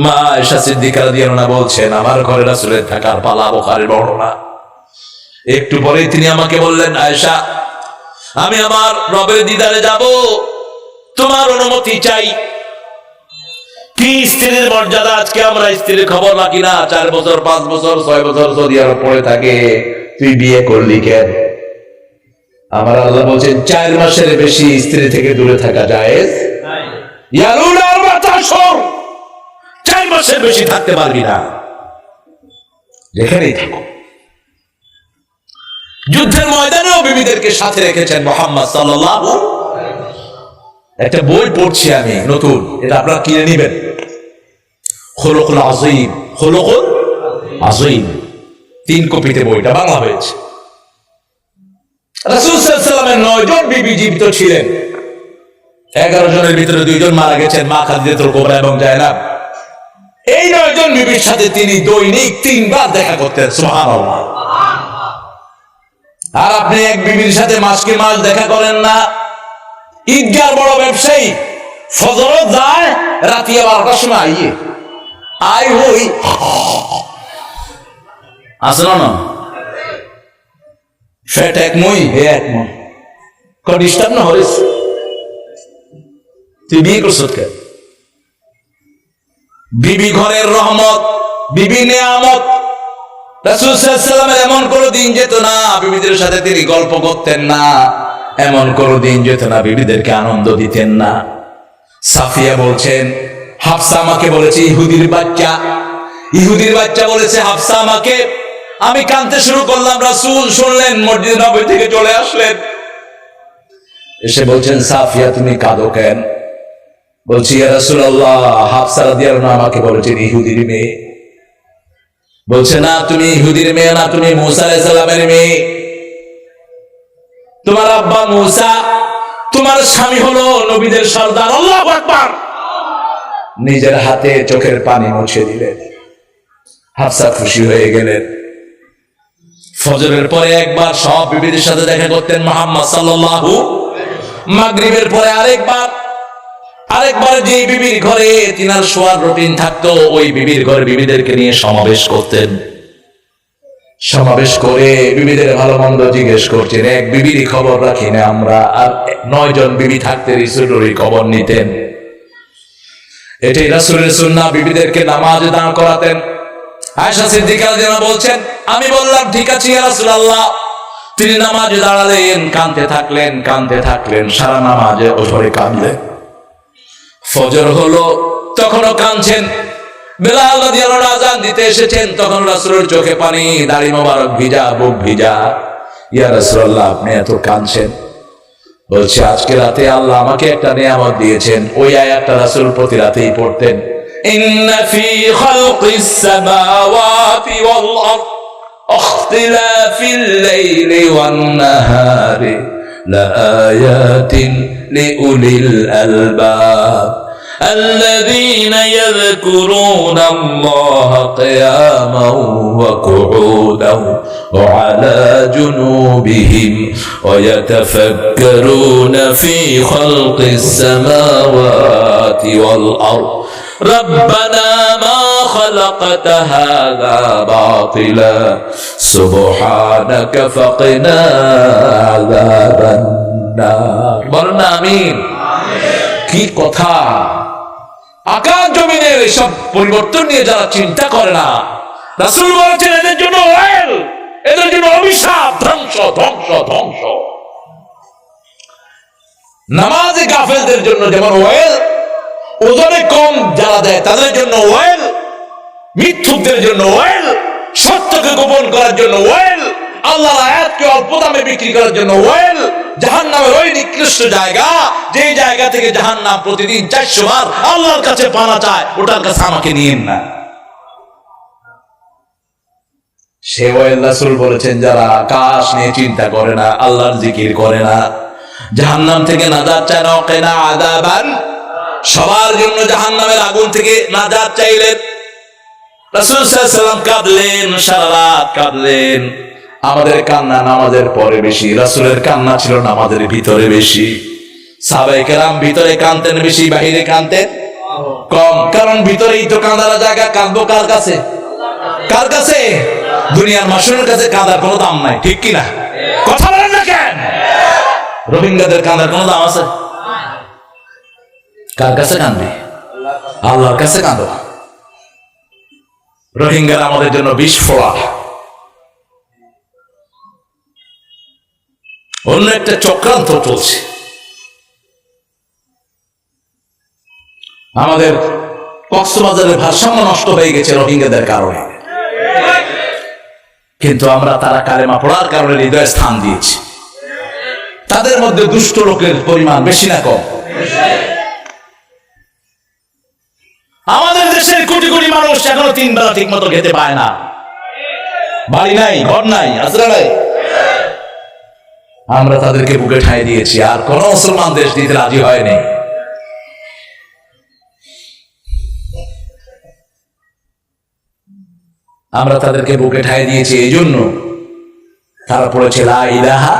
মা আয়েশা সিদ্দিকা রাদিয়াল্লাহু আনহা বলছেন আমার ঘরে রাসূলের থাকার পালা, বুখারীর বর্ণনা। একটু পরেই তিনি আমাকে বললেন, আয়েশা আমি আমার রবের দিদারে যাব, তোমার অনুমতি চাই। কি স্ত্রীর মর্যাদা! আজকে আমরা স্ত্রীর খবর রাখি না। 4 বছর 5 বছর 6 বছর সৌদি আরব পড়ে থাকে, তুই বিয়ে করলি কেন? আমার আল্লাহ বলছেন 4 মাসের বেশি স্ত্রী থেকে দূরে থাকা জায়েজ নাই। 4 মাসের বেশি থাকতে পারবি না, যেখানেই থাকো। যুদ্ধের ময়দানেও বিবিদেরকে সাথে রেখেছেন মুহাম্মদ সাল্লাল্লাহু। একটা বই পড়ছি আমি নতুন, এটা আপনারা কিনে নেবেন। খুলুকুল আযীম, খুলুকুল আযীম, 3 কপিতে বইটা বাংলা হয়েছে। রাসূল সাল্লাল্লাহু আলাইহি ওয়াসাল্লামের 9 জন বিবি জীবিত ছিলেন। 11 জনের ভিতরে 2 জন মারা গেছেন, মা খাদিজাতুল কুবরা এবং জায়নাব। এই 9 জন বিবির সাথে তিনি দৈনিক 3 বার দেখা করতেন। সুবহানাল্লাহ। আর আপনি এক বিবির সাথে মাসকে মাস দেখা করেন না। ঈদগার বড় ব্যবসায়ী, ফজর যায় রাতে 12টার সময় আই হই আসলো না। ফ্যাট এক মই হে এক মই ডিস্টার্ব না হরিস। তুই বিয়ে করছ কে? বিবি ঘরের রহমত, বিবি নেয়ামত। রাসূল সাল্লাল্লাহু আলাইহি ওয়াসাল্লামের এমন কোনো দিন যেত না বিবিদের সাথে তিনি গল্প করতেন না, এমন কোনো দিন যেত না বিবিদেরকে আনন্দ দিতেন না। সাফিয়া বলছেন হাফসা আমাকে বলেছে ইহুদির বাচ্চা বলেছে হাফসা আমাকে। আমি কাঁদতে শুরু করলাম, রাসূল শুনলেন, মসজিদ নববী থেকে চলে আসলেন, এসে বলছেন সাফিয়া তুমি কাঁদো কেন? বলছি ইয়া রাসূলুল্লাহ হাফসা রাদিয়াল্লাহু আনহা আমাকে বলেছেন ইহুদির মেয়ে। বলছে না তুমি ইহুদির মেয়ে না, তুমি মূসা আলাইহিস সালামের মেয়ে। তোমার আব্বা মূসা, তোমার স্বামী হলো নবীদের সর্দার। আল্লাহু আকবার। নিজের হাতে চোখের পানি মুছে দিলেন। হাফসা খুশি হয়ে গেলেন। ফজরের পরে একবার সব বিবিদের সাথে দেখা করতেন মুহাম্মদ সাল্লাল্লাহু। মাগরিবের পরে আরেকবার যে বিবির ঘরে তিনার শোয়ার রুটিন থাকতো, ওই বিবির ঘরে বিবিদেরকে নিয়ে সমাবেশ করতেন। সমাবেশ করে বিবিদের ভালো মন্দ জিজ্ঞেস করছেন। এক বিবিরই খবর রাখি না আমরা, আর 9 জন বিবি থাকতে রাসূলের খবর নিতেন। এটাই রাসূলের সুন্নাহ। বিবিদেরকে নামাজে দাঁড় করাতেন। আয়েশা সিদ্দিকা রাদিয়াল্লাহু আনহা বলছেন আমি বললাম ঠিক আছে ইয়া রাসূলুল্লাহ। তিনি নামাজে দাঁড়ালেন, কাঁদতে থাকলেন সারা নামাজে ওঠরে কাঁদলেন। ফজর হলো তখনও কাঁদছেন। বেলাল রাদিয়াল্লাহু আনহু আযান দিতে এসেছেন, তখন রাসূলের চোখে পানি, দাড়ি মোবারক ভিজা, বুক ভিজা। ইয়া রাসূলুল্লাহ আপনি এত কাঁদছেন? বলছে আজকে রাতে আল্লাহ আমাকে একটা নিয়ামত দিয়েছেন। ওই আয়াতটা রাসূল প্রতি রাতেই পড়তেন, ইন্না ফি খালকিস সামাওয়াতি ওয়াল আরদ ইখতিলাফিল লাইলি ওয়ান নাহারি লাআয়াতিন লিউলিল আলবাব الذين يذكرون الله قياما وقعودا وعلى جنوبهم ويتفكرون في خلق السماوات والأرض ربنا ما خلقت هذا باطلا سبحانك فقنا عذاب النار বলুন আমিন। কি কথা! আকাশ জমিনের এসব পরিবর্তন নিয়ে যারা চিন্তা করে না, রাসূল বলেছেন এদের জন্য ওয়েল, এদের জন্য অভিশাপ, ধ্বংস ধ্বংস ধ্বংস। নামাজে গাফেলদের জন্য যেমন ওয়েল, ওজনে কম যারা দেয় তাদের জন্য ওয়েল, মিথ্যুকদের জন্য ওয়েল, সত্যকে গোপন করার জন্য ওয়েল, আল্লাহর আয়াতকে অল্প দামে বিক্রি করার জন্য ওয়েল। জাহান্নামের ওই নিকৃষ্ট জায়গা, যে জায়গা থেকে জাহান্নাম প্রতিদিন 400 বার আল্লাহর কাছে পানা চায়, ওটার কাছে আমাকে নিয়েন না। সে ওয়েল রাসূল বলেছেন যারা আকাশ নিয়ে চিন্তা করে না, আল্লাহর জিকির করে না, জাহান্নাম থেকে নাজাত চায় না, ওয়াকিনা আযাবান, সবার জন্য জাহান্নামের আগুন থেকে নাজাত চাইলেন। রাসূল সাল্লাল্লাহু আলাইহি ওয়াসাল্লাম কাঁদলেন, সারা রাত কাঁদলেন। আমাদের কান্না নামাজের পরে বেশি, রাসূলের কান্না ছিল নামাজের ভিতরে বেশি। সাহাবায়ে কেরাম ভিতরে কাঁদতেন বেশি, বাহিরে কাঁদতেন কম, কারণ ভিতরেই তো কাঁদার জায়গা। কাঁদবো কার কাছে? কার কাছে? দুনিয়ার মাসুরের কাছে কাঁদার কোনো দাম নাই, ঠিক কি না? কথা বলেন না কেন? রোহিঙ্গাদের কাঁদার কোনো দাম আছে? কার কাছে কাঁদবে? আল্লাহর কাছে কাঁদো। রোহিঙ্গারা আমাদের জন্য বিস্ফোরা, অন্য একটা চক্রান্ত চলছে। আমাদের কক্সবাজারের ভারসাম্য নষ্ট হয়ে গেছে রোহিঙ্গাদের কারণে, কিন্তু আমরা তারা কালেমা পড়ার কারণে হৃদয়ে স্থান দিয়েছি। তাদের মধ্যে দুষ্ট লোকের পরিমাণ বেশি না কম? আমাদের দেশের কোটি কোটি মানুষ এখনো 3 বেলা ঠিক মতো খেতে পায় না, বাড়ি নাই, ঘর নাই, আশ্রয় নাই। আমরা তাদেরকে বুকে ঠাঁই দিয়েছি, আর কোন মুসলমান দেশ দিতে রাজি হয়নি। আমরা তাদেরকে বুকে ঠাঁই দিয়েছি এই জন্য তারা পড়েছে লা ইলাহা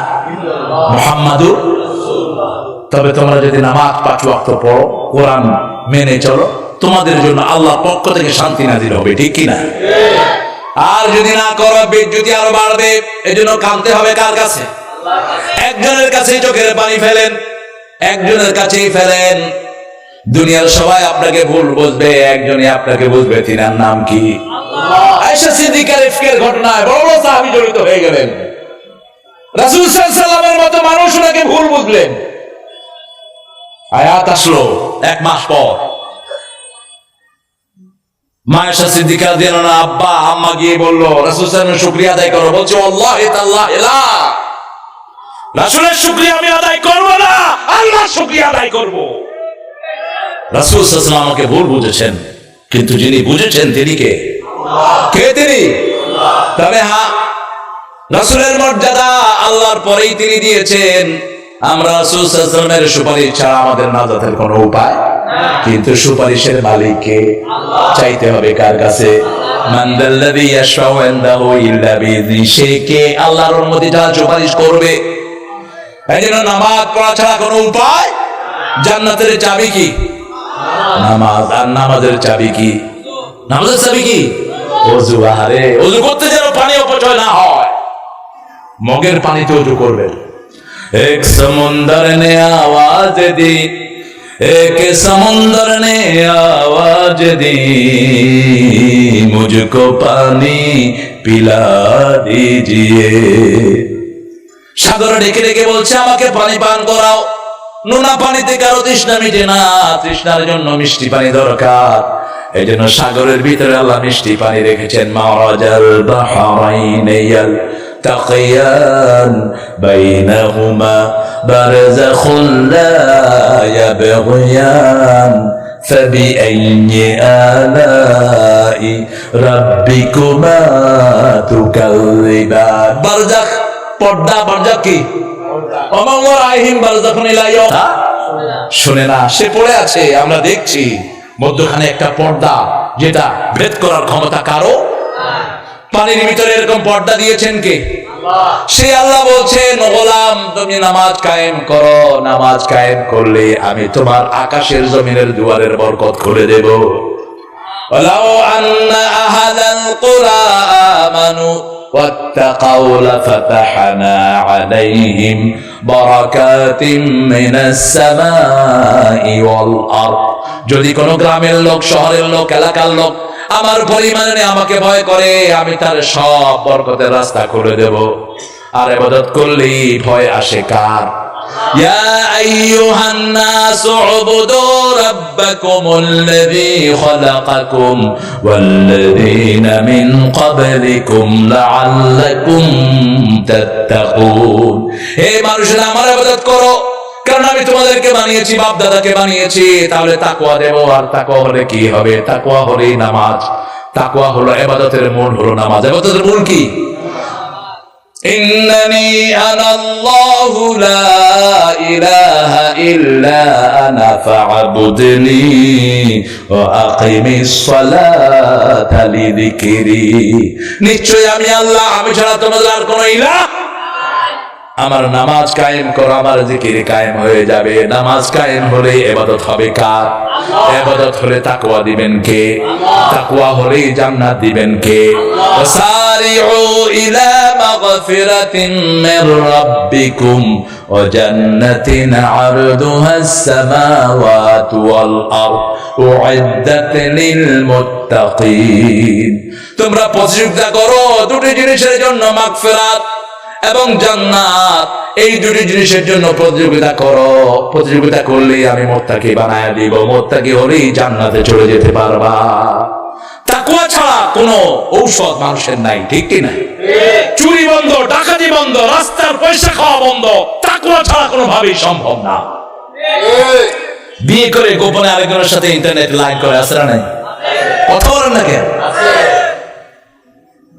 মুহাম্মাদুর রাসূলুল্লাহ। তবে তোমরা যদি নামাজ 5 ওয়াক্ত পড়ো, কোরআন মেনে চলো, তোমাদের জন্য আল্লাহর পক্ষ থেকে শান্তি নাযিল হবে, ঠিক কি না? আর যদি না করো, বেজ্জতি আরো বাড়বে। এজন্য কাঁদতে হবে কার কাছে? একজনের কাছেই চোখের পানি ফেলেন, একজনের কাছেই ফেলেন। দুনিয়ার সবাই আপনাকে ভুল বুঝবে, একজনই আপনাকে বুঝবে। তিনার নাম কি? আয়েশা সিদ্দিকার ইফকের ঘটনায় বড় বড় সাহাবী জড়িত হয়ে গেলেন। রাসূল সাল্লাল্লাহু আলাইহি ওয়াসাল্লামের মতো মানুষ ওনাকে ভুল বুঝলেন। আয়াত আসলো 1 মাস পর। আয়েশা সিদ্দিকা রাদিয়াল্লাহু আনহা আব্বা আম্মা গিয়ে বলল, রাসূল সাল্লাল্লাহু আলাইহি ওয়াসাল্লাম শুকরিয়া আদায় করো। বলছে আল্লাহি তাআল্লাহি লা, রাসূলের শুকরিয়া আমি আদায় করব না, আল্লাহর শুকরিয়া আদায় করব। রাসূল সাল্লাল্লাহু আলাইহি ওয়াসাল্লাম আমাকে ভুল বুঝেছেন, কিন্তু যিনি বুঝেছেন তিনি কে? কে তিনি? তবে হ্যাঁ, রাসূলের মর্যাদা আল্লাহর পরেই তিনি দিয়েছেন। আমরা রাসূল সাল্লাল্লাহু আলাইহি ওয়াসাল্লামের সুপারিশ ছাড়া আমাদের নাজাতের কোনো উপায়, কিন্তু সুপারিশের মালিক কে? চাইতে হবে কার কাছে? মান যাল্লাযী ইয়াশফাউ ইনদাহু ইল্লা বিইযনিহি, সে কে আল্লাহর অনুমতি ছাড়া সুপারিশ করবে। এইজন্য নামাজ পড়া ছাড়া কোনো উপায়। জান্নাতের চাবি কি? নামাজ। আর নামাজের চাবি কি? নামাজের চাবি কি? ওযু। আহারে, ওযু করতে যেন পানি অপচয় না হয়, মগের পানিতে ওযু করবেন। এক সমুন্দর নে আওয়াজ দি, এক সমুন্দর নে আওয়াজ দি, মুঝকো পানি পিলা দিজিয়ে। সাগর ডেকে ডেকে বলছে আমাকে পানি পান করাও। নোনা পানিতে কারো তৃষ্ণা মিটে না, তৃষ্ণার জন্য মিষ্টি পানি দরকার। এই জন্য সাগরের ভিতরে আল্লাহ মিষ্টি পানি রেখেছেন। মারাজাল বাহরাইন يتقيان بينهما برزخ لا يبغيان فبأي آلاء ربكما تكذبان برزخ পর্দা বারজাখ কি অমর আইহিম বারজাখুন ইলা ইয়াউম শুনে না সে পড়ে আছে আমরা দেখছি মধ্যখানে একটা পর্দা যেটা ভেদ করার ক্ষমতা কারো পানির ভিতরে এরকম পর্দা দিয়েছেন কে সে আল্লাহ বলছেন গোলাম তুমি নামাজ কায়েম করো নামাজ কায়েম করলে আমি তোমার আকাশের জমিনের দুয়ারের বরকত খুলে দেব ওয়ালাউ আন্না আহালাল কুরা আমানু واتقوا لفتحنا عليهم بركات من السماء والأرض যদি কোন গ্রামের লোক শহরের লোক এলাকার লোক আমার পরিমাণে আমাকে ভয় করে আমি তার সব বরকতের রাস্তা খুলে দেব আর ইবাদত করলেই ভয় আসে কার يا أيها الناس اعبدوا ربكم الذي خلقكم والذين من قبلكم لعلكم تتقون হে মানুষেরা আমার ইবাদত করো কারণ আমি তোমাদেরকে বানিয়েছি বাপ দাদাকে বানিয়েছি তাহলে তাকওয়া দেব আর তাকওয়া হলে কি হবে তাকওয়া হলেই নামাজ তাকওয়া হলো ইবাদতের মূল হলো নামাজ ইবাদতের মূল কি إنني أنا الله لا إله إلا أنا فاعبدني وأقم الصلاة لذكري নিশ্চয় আমি আল্লাহ আমি ছাড়া তোমাদের আর কোনো ইলাহ আমার নামাজ কায়েম করো আমার জিকির কায়েম হয়ে যাবে নামাজ কায়েম হলে ইবাদত হবে কার ইবাদত হলে তাকওয়া দিবেন কে তাকওয়া হলে জান্নাত দিবেন কে ওয়াসারিউ ইলা মাগফিরাতিন মির রাব্বিকুম ওয়া জান্নাতিন আরদুহাস সামাওয়াতু ওয়াল আরদ উইদ্দাত লিল মুত্তাকিন তোমরা প্রতিযোগিতা করো দুটি জিনিসের জন্য মাগফিরাত এবং জান্নাত এই দুটি জিনিসের জন্য প্রতিযোগিতা করো প্রতিযোগিতা করলে আমি মুত্তাকি বানায়া দিব মুত্তাকি হলেই জান্নাতে চলে যেতে পারবা তাকওয়া ছাড়া কোনো ঔষধ মানুষের নাই ঠিক কি না চুরি বন্ধ ডাকাতি বন্ধ রাস্তার পয়সা খাওয়া বন্ধ তাকওয়া ছাড়া কোনো ভাবেই সম্ভব না বিয়ে করে গোপনে আরেকজনের সাথে ইন্টারনেট লাইন করে আসরা নাই কথা বলেন না কেন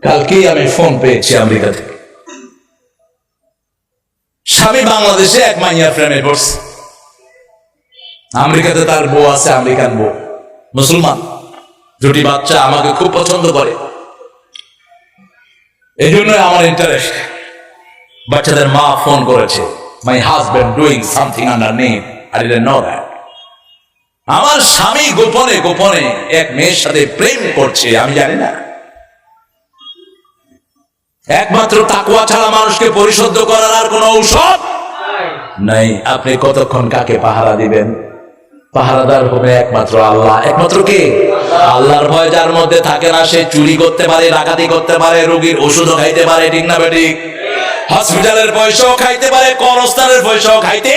কালকে আমি ফোন পেয়েছি আমেরিকা থেকে স্বামী বাংলাদেশে এক মাইয়ার প্রেমে পড়ছে আমেরিকাতে তার বউ আছে আমেরিকান বউ মুসলমান দুটি বাচ্চা আমাকে খুব পছন্দ করে এই জন্যই আমার ইন্টারেস্ট বাচ্চাদের মা ফোন করেছে my husband doing something under name I didn't know that আমার স্বামী গোপনে গোপনে এক মেয়ের সাথে প্রেম করছে আমি জানি না একমাত্র তাকওয়া ছাড়া মানুষকে পরিশুদ্ধ করার আর কোনো ঔষধ নাই আপনি কতক্ষণ কাকে পাহারা দিবেন পাহারাদার হবে একমাত্র আল্লাহ একমাত্র কে আল্লাহর ভয় যার মধ্যে থাকে না সে চুরি করতে পারে ডাকাতি করতে পারে রোগীর ওষুধও খাইতে পারে ঠিক না বেঠিক হসপিটালের পয়সাও খাইতে পারে কবরস্থানের পয়সাও খাইতে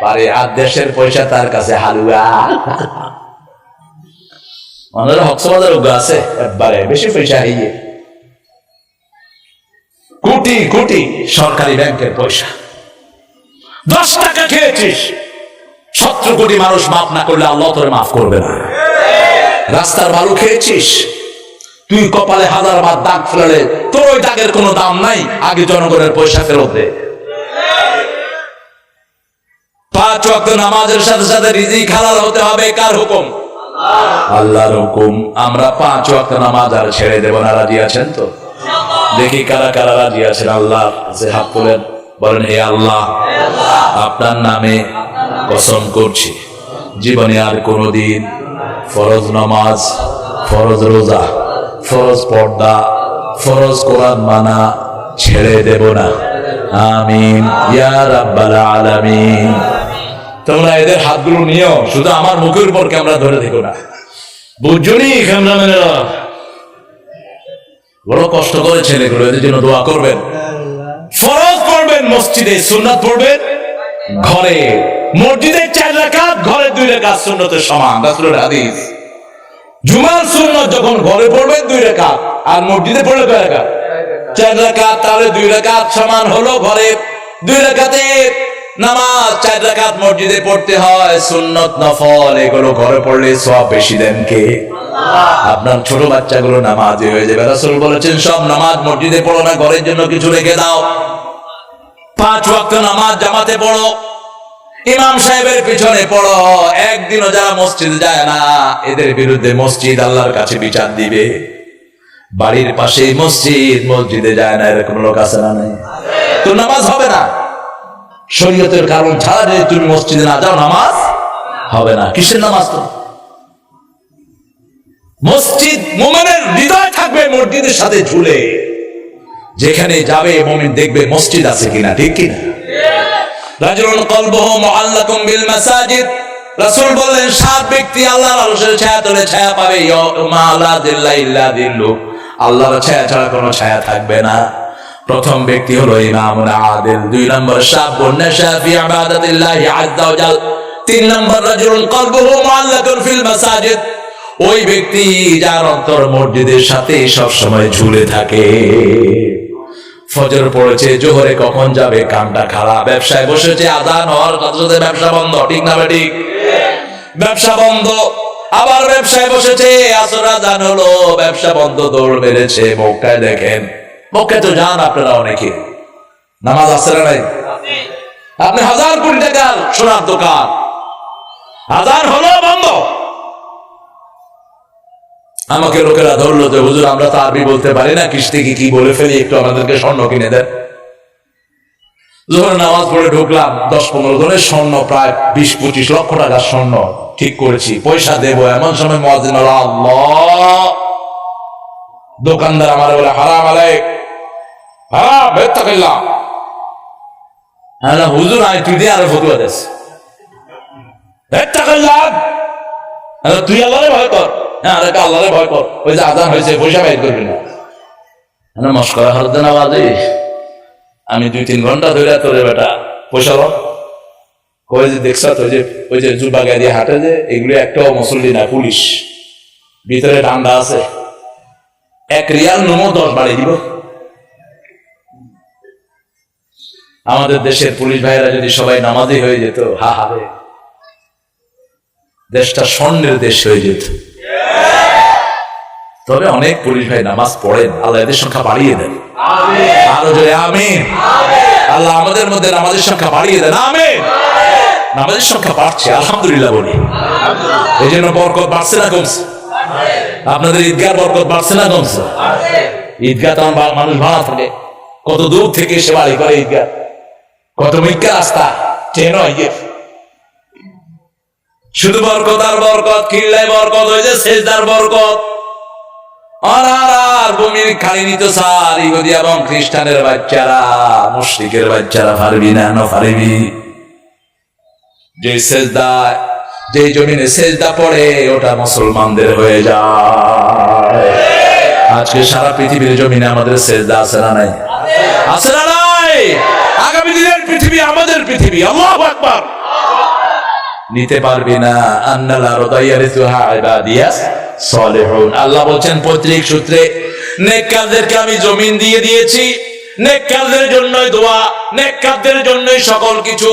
পারে আর দেশের পয়সা তার কাছে হালুয়া আমাদের হকসবাজার উগা আছে একবারে বেশি পয়সা হাইয়ে কোটি কোটি সরকারি ব্যাংকের পয়সা 10 টাকা খেয়েছিস 70 কোটি মানুষ মাফ না করলে আল্লাহ তোরে মাফ করবে না রাস্তার বালু খেয়েছিস তুই কপালে 1000 বার দাগ ফেলে তোর ওই দাগের কোনো দাম নাই আগে জনগণের পয়সা ফেরত দে 5 ওয়াক্ত নামাজের সাথে সাথে রিজিক হালাল হতে হবে কার হুকুম আল্লাহর হুকুম আমরা 5 ওয়াক্ত নামাজ আর ছেড়ে দেব না রাজি আছেন তো দেখি কারা কারা রাজি আছেন আল্লাহ কাছে হাত তুলেন বলেন হে আল্লাহ আপনার নামে কসম করছি জীবনে আর কোনোদিন ফরজ নামাজ ফরজ রোজা ফরজ পর্দা ফরজ কোরআন মানা ছেড়ে দেব না আমিন ইয়া রাব্বাল আলামিন তোমরা এদের হাতগুলো নিও শুধু আমার মুখের উপর ক্যামেরা ধরে দেখো না বুঝছনি ক্যামেরাম্যানেরা বড় কষ্ট করে ছেলেগুলো এদের জন্য দোয়া করবেন ফরজ পড়বেন মসজিদে সুন্নাত পড়বেন ঘরে মসজিদে 4 রাকাত ঘরে 2 রাকাত সুন্নতের সমান রাসূলের হাদিস জুমার সুন্নাত যখন ঘরে পড়বেন 2 রাকাত আর মসজিদে পড়লে কয় রাকাত 4 রাকাত, তাহলে 2 রাকাত সমান হলো ঘরে 2 রাকাতে নামাজ। 4 রাকাত মসজিদে পড়তে হয়, সুন্নত নফল, এগুলো ঘরে পড়লে সওয়াব বেশি দেন কে? আপনার ছোট বাচ্চাগুলো নামাজি হয়ে যাবে। রাসূল বলেছেন সব নামাজ মসজিদে পড়ো না, ঘরের জন্য কিছু রেখে দাও। 5 ওয়াক্ত নামাজ জামাতে পড়ো, ইমাম সাহেবের পিছনে পড়ো। একদিনও যারা মসজিদে যায় না, এদের বিরুদ্ধে মসজিদ আল্লাহর কাছে বিচার দিবে। বাড়ির পাশে মসজিদ, মসজিদে যায় না, এরকম লোক আছে না? নেই তো নামাজ হবে না। শরীয়তের কারণ ছাড়া যদি তুমি মসজিদে না যাও, নামাজ হবে না। কিসের নামাজ? তো মসজিদ মুমিনের হৃদয় থাকবে মসজিদের সাথে ঝুলে। যেখানে যাবে মুমিন দেখবে মসজিদ আছে কিনা, ঠিক কিনা? রাজুলুন কলবুহু মুআল্লাকুম বিল মাসাজিদ, রাসূল বললেন 7 ব্যক্তি আল্লাহর আরশের ছায়া তলে ছায়া পাবে। ইয়াউমা লা যিল্লা ইল্লা যিল্লু, আল্লাহর ছায়া ছাড়া কোনো ছায়া থাকবে না। প্রথম ব্যক্তি হলো ইমামুন আদিল, 2 নম্বর শাবুন নাশা ফি ইবাদাতিল্লাহি আযজা ওয়া জাল, 3 নম্বর রাজুলুন কলবুহু মুআল্লাকুন ফিল মাসাজিদ, ওই ব্যক্তি যার অন্তর মসজিদের সাথে সব সময় ঝুলে থাকে। ফজর পড়েছে, জোহরে কখন যাবে কানটা খারাপ। ব্যবসায় বসেছে, আযান হওয়ার সাথে সাথে ব্যবসা বন্ধ, ঠিক না ঠিক? ব্যবসা বন্ধ, আবার ব্যবসায় বসেছে, আসর আযান হলো, ব্যবসা বন্ধ, দৌড় মেরেছে। মক্কায় দেখেন, মক্কায় তো যান আপনারা অনেকে, নামাজ আছে না নাই? আপনি 1000 কোটি টাকার সোনার দোকান, আযান হলো বন্ধ। আমাকে লোকেরা ধরলো যে হুজুর আমরা তো আরবি বলতে পারি না, কিস্তি কি বলে ফেলি, একটু আমাদেরকে স্বর্ণ কিনে দেন। যখন নামাজ পড়ে ঢুকলাম, 10-15 জনের স্বর্ণ, প্রায় 20-25 লক্ষ টাকার স্বর্ণ ঠিক করেছি, পয়সা দেবো। এমন সময় মুয়াজ্জিন বলল আল্লাহ, দোকানদার আমার বলে হারাম আলাইক, হারাম ইত্তাকিল্লাহ। হ্যাঁ হুজুর আই তুই দিয়ে আরো ফতুয়া দেস, ইত্তাকিল্লাহ, তুই আল্লাহরে ভয় কর। হ্যাঁ আল্লাহরে ভয় কর, ওই যে আযান হয়েছে পয়সা বাইর করবি না। মস্করা হরতে না বাজে, আমি 2-3 ঘন্টা ধরে তোরে বেটা পয়সা ল, ওই যে দেখছ তো, ওই যে জুব্বা গায়ে দিয়ে হাঁটে যে, এগুলো একটাও মুসল্লি না, পুলিশ, ভিতরে ডান্ডা আছে। 1 রিয়াল নমো 10 বাড়ি দিব। আমাদের দেশের পুলিশ ভাইরা যদি সবাই নামাজি হয়ে যেত, হা হারে, দেশটা স্বর্ণের দেশ হয়ে যেত। তবে অনেক পুলিশ ভাই নামাজ পড়েন, আল্লাহ এদের সংখ্যা বাড়িয়ে দেন, আরো জোরে আমিন। আল্লাহ আমাদের মধ্যে নামাজের সংখ্যা বাড়িয়ে দেন, আমিন। নামাজের সংখ্যা বাড়ছে, আলহামদুলিল্লাহ বলি। এই জন্য বরকত বাড়ছে না কমছে? আপনাদের ঈদগাহ বরকত বাড়ছে না কমছে? ঈদগাহ তো মানুষ ভাড়া থাকে, কত দূর থেকে এসে বাড়ি করে ঈদগাহ, কত মিথ্যা রাস্তা, ট্রেন হয়। শুধু বরকত আর বরকত, কিল্লায় বরকত, ওই যে সেজদার বরকত। আর ভূমির খালি নিত স্যার, ইহুদি এবং খ্রিস্টানের বাচ্চারা, মুশরিকের বাচ্চারা পারবি না, পারবি। যে সেজদা, যে জমিনে সেজদা পড়ে, ওটা মুসলমানদের হয়ে যায়। আজকে সারা পৃথিবীর জমিনে আমাদের সেজদা আছে না নাই? আছে না নাই? আগামী দিনের পৃথিবী আমাদের পৃথিবী, আল্লাহু আকবার। নিতে পারবি না। আন্নাল আরদা ইয়ারিসুহা ইবাদিয়াস সালিহুন, আল্লাহ বলেন পৈতৃক সূত্রে নেককারদেরকে আমি জমিন দিয়ে দিয়েছি। নেককারদের জন্যই দোয়া, নেককারদের জন্যই সকল কিছু।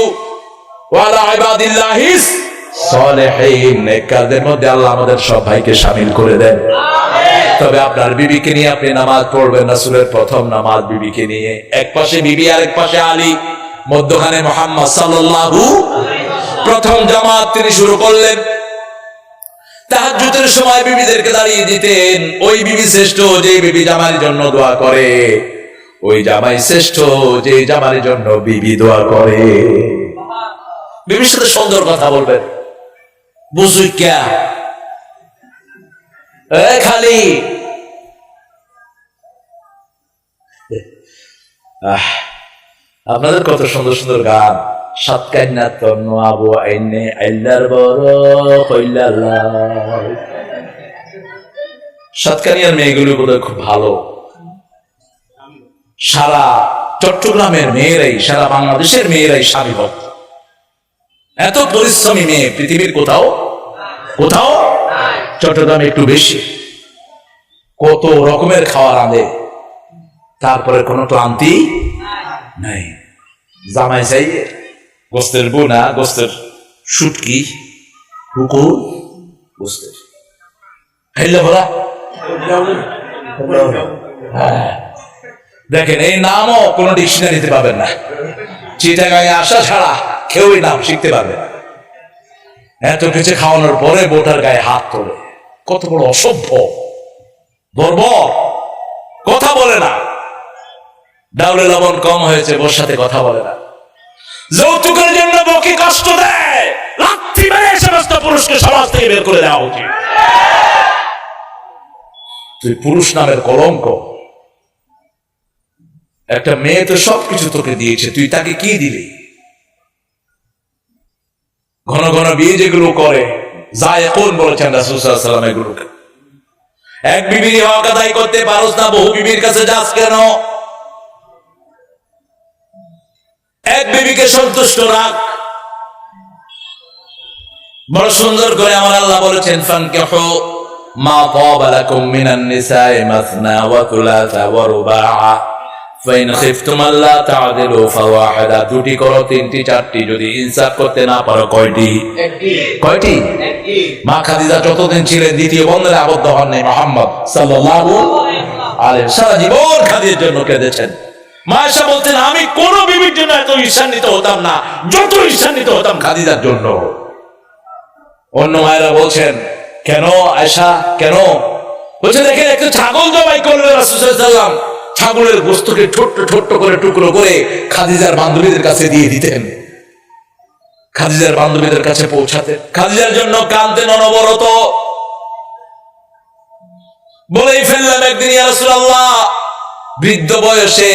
ওয়ালা ইবাদিল্লাহিস সালিহিন, নেককারদের মধ্যে আল্লাহ আমাদের সব ভাইকে শামিল করে দেন। তবে আপনার বিবিকে নিয়ে আপনি নামাজ পড়বেন, রাসূলের প্রথম নামাজ বিবিকে নিয়ে। এক পাশে বিবি আর এক পাশে আলী, মধ্যখানে মুহাম্মদ সাল্লাল্লাহু। প্রথম জামাত তিনি শুরু করলেন। তাহাজ্জুদের সময় বিবিদেরকে দাঁড়িয়ে দিতেন। ওই বিবি শ্রেষ্ঠ যে বিবি জামাইয়ের জন্য দোয়া করে, ওই জামাই শ্রেষ্ঠ যে জামাইয়ের জন্য বিবি দোয়া করে। বিবির সাথে সুন্দর কথা বলবেন, বুঝুই ক্যা খালি আপনাদের কত সুন্দর সুন্দর গান। সাতকান্না তন্ন আবু আইনে আইল্লার বড় কইল্লাল্লাহ। সাতকানিয়ার মেয়েগুলো বোধহয় খুব ভালো। সারা চট্টগ্রামের মেয়েরাই, সারা বাংলাদেশের মেয়েরাই স্বামী ভক্ত। এত পরিশ্রমী মেয়ে পৃথিবীর কোথাও কোথাও চট্টগ্রামে একটু বেশি। কত রকমের খাওয়া রাঁধে, তারপরে কোনো ক্লান্তি নাই। জামাই চাই গোস্তের বোনা, গোস্তের শুটকি, কুকুর, গোস্তের খাইলে ভরা। দেখেন, এই নামও কোনো ডিকশনারিতে পাবেন না। চিটাগাঁয়ে আসা ছাড়া কেউ এই নাম শিখতে পারবে না। এত কিছু খাওয়ানোর পরে বোটার গায়ে হাত তোলে, কত বড় অসভ্য, বর্বর, কথা বলে না। ডাউলে লবণ কম হয়েছে, বোর সাথে কথা বলে না। যৌতুকের জন্য বউকে কষ্ট দেয়, লাথি মেরে সমস্ত পুরুষকে সমাজ থেকে বের করে দেওয়া উচিত। তুই পুরুষ নামের কলঙ্ক। একটা মেয়ে তো সবকিছু তোকে দিয়েছে, তুই তাকে কি দিলি? ঘন ঘন বিয়ে যেগুলো করে, যায়েকুন বলেছেন রাসূল সাল্লাল্লাহু আলাইহি ওয়াসাল্লাম, এগুলোকে এক বিবির হক আদায় করতে পারোস না, বহু বিবির কাছে যাস কেন? এক বিবিকে সন্তুষ্ট রাখ। বড় সুন্দর করে আমার আল্লাহ বলেছেন, ফানকিহু মা তাবা লাকুম মিনান নিসাই মাসনা ওয়া থুলাসা ওয়া রুবাআ ফাইন খিফতুম আল্লা তা'দিলু ফাওয়াহিদা। দুটি করো, তিনটি, চারটি, যদি ইনসাফ করতে না পারো কয়টি? কয়টি? মা খাদিজা যতদিন ছিলেন দ্বিতীয় বন্ধনে আবদ্ধ হননি। মুহাম্মদ সাল্লাল্লাহু আলাইহি সারা জীবন খাদিজার জন্য কেঁদেছেন। মা আয়েশা বলতেন, আমি কোন বিবির জন্য এত ঈর্ষান্বিত হতাম না যত ঈর্ষান্বিত হতাম খাদিজার জন্য। অন্য মায়েরা বলছেন, কেন আয়েশা, কেন? বলছে, দেখেন, একটা ছাগল জবাই করলেন রাসূল সাল্লাল্লাহু আলাইহি ওয়াসাল্লাম, ছাগলের গোশতকে ছোট্ট ছোট্ট করে টুকরো করে খাদিজার বান্ধবীদের কাছে দিয়ে দিতেন, খাদিজার বান্ধবীদের কাছে পৌঁছাতেন। খাদিজার জন্য কাঁদতেন অনবরত। বলেই ফেললাম একদিন, ইয়া রাসূলুল্লাহ, বৃদ্ধ বয়সে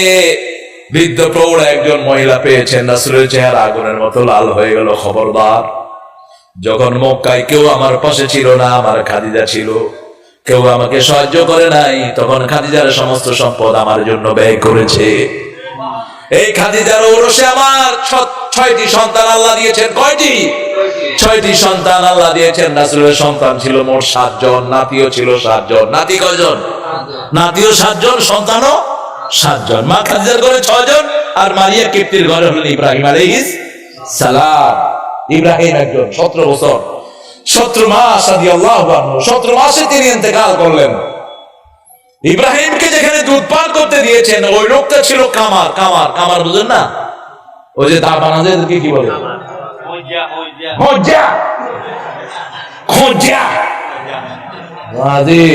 বৃদ্ধ প্রৌঢ় একজন মহিলা পেয়েছেন, রাসূলের চেহারা আগুনের মতো লাল হয়ে গেল। খবরদার, যখন মক্কায় কেউ আমার পাশে ছিল না, আমার খাদিজা ছিল, কেউ আমাকে সাহায্য করে নাই, তখন খাদিজার সমস্ত সম্পদ আমার জন্য ব্যয় করেছে। এই খাদিজার ঔরসে আমার 6টি সন্তান আল্লাহ দিয়েছেন। কয়টি? 6টি সন্তান আল্লাহ দিয়েছেন। রাসূলের সন্তান ছিল মোট 7 জন, নাতিও ছিল 7 জন। নাতি কয়জন? নাতিও 7 জন, সন্তানও 7 জন। মা খাদিজার ঘরে 6 জন, আর মারিয়া কিপ্তির ঘরে হলেন ইব্রাহিম আলাইহিস সালাম। ইব্রাহিম একজন 17 বছর 17 মাস রাদিয়াল্লাহু আনহু 17 মাসে তিনি ইন্তেকাল করলেন। ইব্রাহিমকে যেখানে দুধ পান করতে দিয়েছেন, ওই লোকটা ছিল কামার। কামার, কামার বুঝেন না? ওই যে দা বানাদেরকে কি বলে? খোঁজা, খোঁজা। রাজি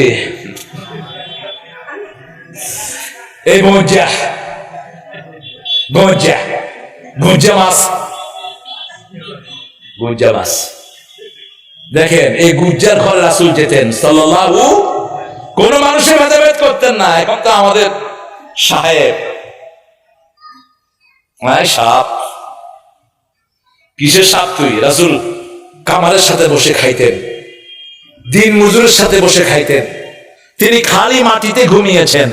এই মজ্জা, গজ্জা, গজ্জা মাছ, গজ্জা মাছ। দেখেন, এই গুজ্জার ঘরে রাসূল যেতেন সাল্লাল্লাহু। কোন মানুষের ভেদাভেদ করতেন না। এখন তো আমাদের সাহেব সাপ, কিসের সাপ তুই? রাসূল কামারের সাথে বসে খাইতেন, দিন মজুরের সাথে বসে খাইতেন। তিনি খালি মাটিতে ঘুমিয়েছেন,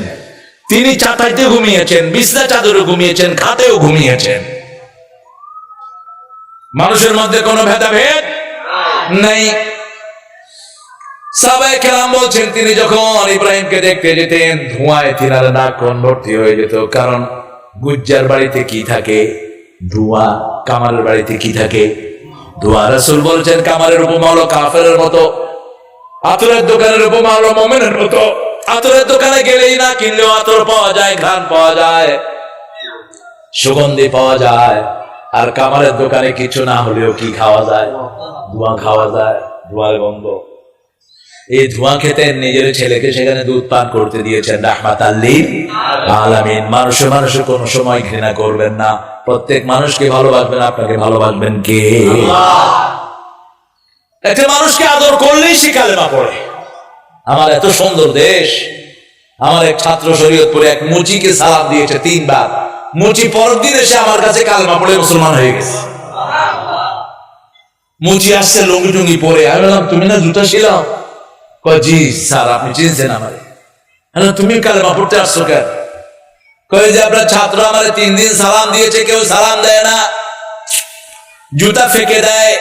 তিনি চাটাইতে ঘুমিয়েছেন, বিছনা চাদরে ঘুমিয়েছেন, খাটেও ঘুমিয়েছেন। মানুষের মধ্যে কোনো ভেদাভেদ নাই। সাহাবায়ে কেরাম বলছেন, তিনি যখন ইব্রাহিমকে দেখতে যেতেন, ধোঁয়ায় তিনার নাক ভর্তি হয়ে যেত। কারণ গুজ্জার বাড়িতে কি থাকে? ধোঁয়া। কামারের বাড়িতে কি থাকে? ধোঁয়া। রাসূল বলছেন, কামারের উপমা হলো কাফেরের মতো, আতরের দোকানের উপমা হলো মুমিনের মতো। আতরের দোকানে গেলেই না কিনলেও আতর পাওয়া যায়, ঘ্রাণ পাওয়া যায়, সুগন্ধি পাওয়া যায়। আর কামারের দোকানে কিছু না হলেও কি খাওয়া যায়? ধোঁয়া খাওয়া যায়, ধোঁয়ার গন্ধ। এই ধোঁয়া খেতেন, নিজের ছেলেকে সেখানে দুধ পান করতে দিয়েছেন। রাহমাতাল লিল আলামিন। মানুষে মানুষে কোনো সময় ঘৃণা করবেন না, প্রত্যেক মানুষকে ভালোবাসবেন। আপনাকে ভালোবাসবেন কে? আল্লাহ। একটা মানুষকে আদর করলেই সে কালেমা পড়ে। আমার এত সুন্দর দেশ, আমার এক ছাত্র শরীয়তপুরে এক মুচিকে সালাম দিয়েছে 3 বার। মুচি পরের দিন এসে আমার কাছে কালেমা পড়ে মুসলমান হয়ে গেছে। মুচি আসছে লুঙ্গি টুঙ্গি পরে। আমি বললাম, তুমি না জুতা ছিলাম? কয়, জি স্যার, আপনি চিনছেন আমারে। তুমি কালেমা পড়তে আসছো কেন? কয় যে আপনার ছাত্র আমারে 3 দিন সালাম দিয়েছে, কেউ সালাম দেয় না, জুতা ফেঁকে দেয়।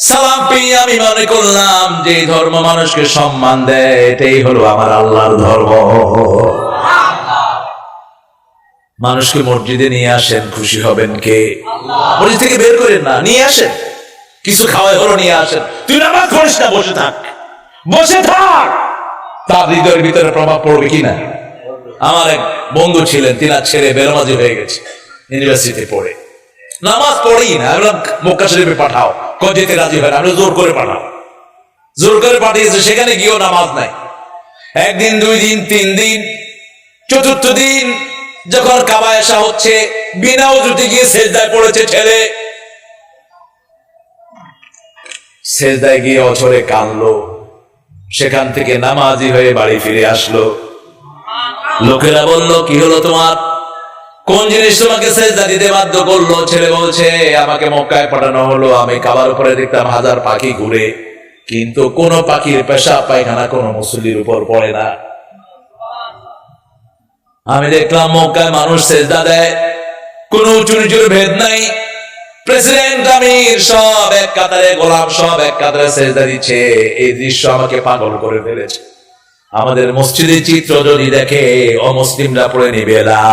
সালাম পেয়ে আমি মনে করলাম যে ধর্ম মানুষকে সম্মান দেয়, এটাই হলো আমার আল্লাহর ধর্ম। মানুষকে মসজিদে নিয়ে আসেন, খুশি হবেন কে? মসজিদ থেকে বের করেন না, নিয়ে আসেন, কিছু খাওয়াই হলো নিয়ে আসেন। তুই নামাজ পড়িস না, বসে থাক, বসে থাক। তার হৃদয়ের ভিতরে প্রভাব পড়বে কিনা? আমার এক বন্ধু ছিলেন, তিনার ছেলে বেরমাজি হয়ে গেছে, ইউনিভার্সিটিতে পড়ে, নামাজ পড়েই না। আমরা মক্কা শরীফে পাঠাও, যেতে রাজি হয় না, আমরা জোর করে পাঠাও, জোর করে পাঠিয়েছে, সেখানে গিয়েও নামাজ নাই। একদিন, 2 দিন, 3 দিন, চতুর্থ দিন যখন কাবা আসা হচ্ছে, বিনা উজুতে গিয়ে সেজদায় পড়েছে ছেলে। সেজদায় গিয়ে অঝরে কাঁদলো, সেখান থেকে নামাজি হয়ে বাড়ি ফিরে আসলো। লোকেরা বলল, কি হলো তোমার? কোন জিনিস তোমাকে সেজদা দিতে বাধ্য করলো? ছেলে বলছে, আমাকে মক্কায় পাঠানো হলো, আমি কাবার উপরে দেখতাম 1000 পাখি ঘুরে, কিন্তু কোন পাখির পেশাব পায়খানা কোন মুসল্লির উপর পড়ে না। আমি দেখলাম মক্কায় মানুষ সেজদা দেয়, কোন উঁচু নিচুর ভেদ নাই, প্রেসিডেন্ট আমির সব এক কাতারে, গোলাম সব এক কাতারে সেজদা দিচ্ছে। এই দৃশ্য আমাকে পাগল করে ফেলেছে। আমাদের মসজিদের চিত্র যদি দেখে, অমুসলিমরা পড়ে নিবে লা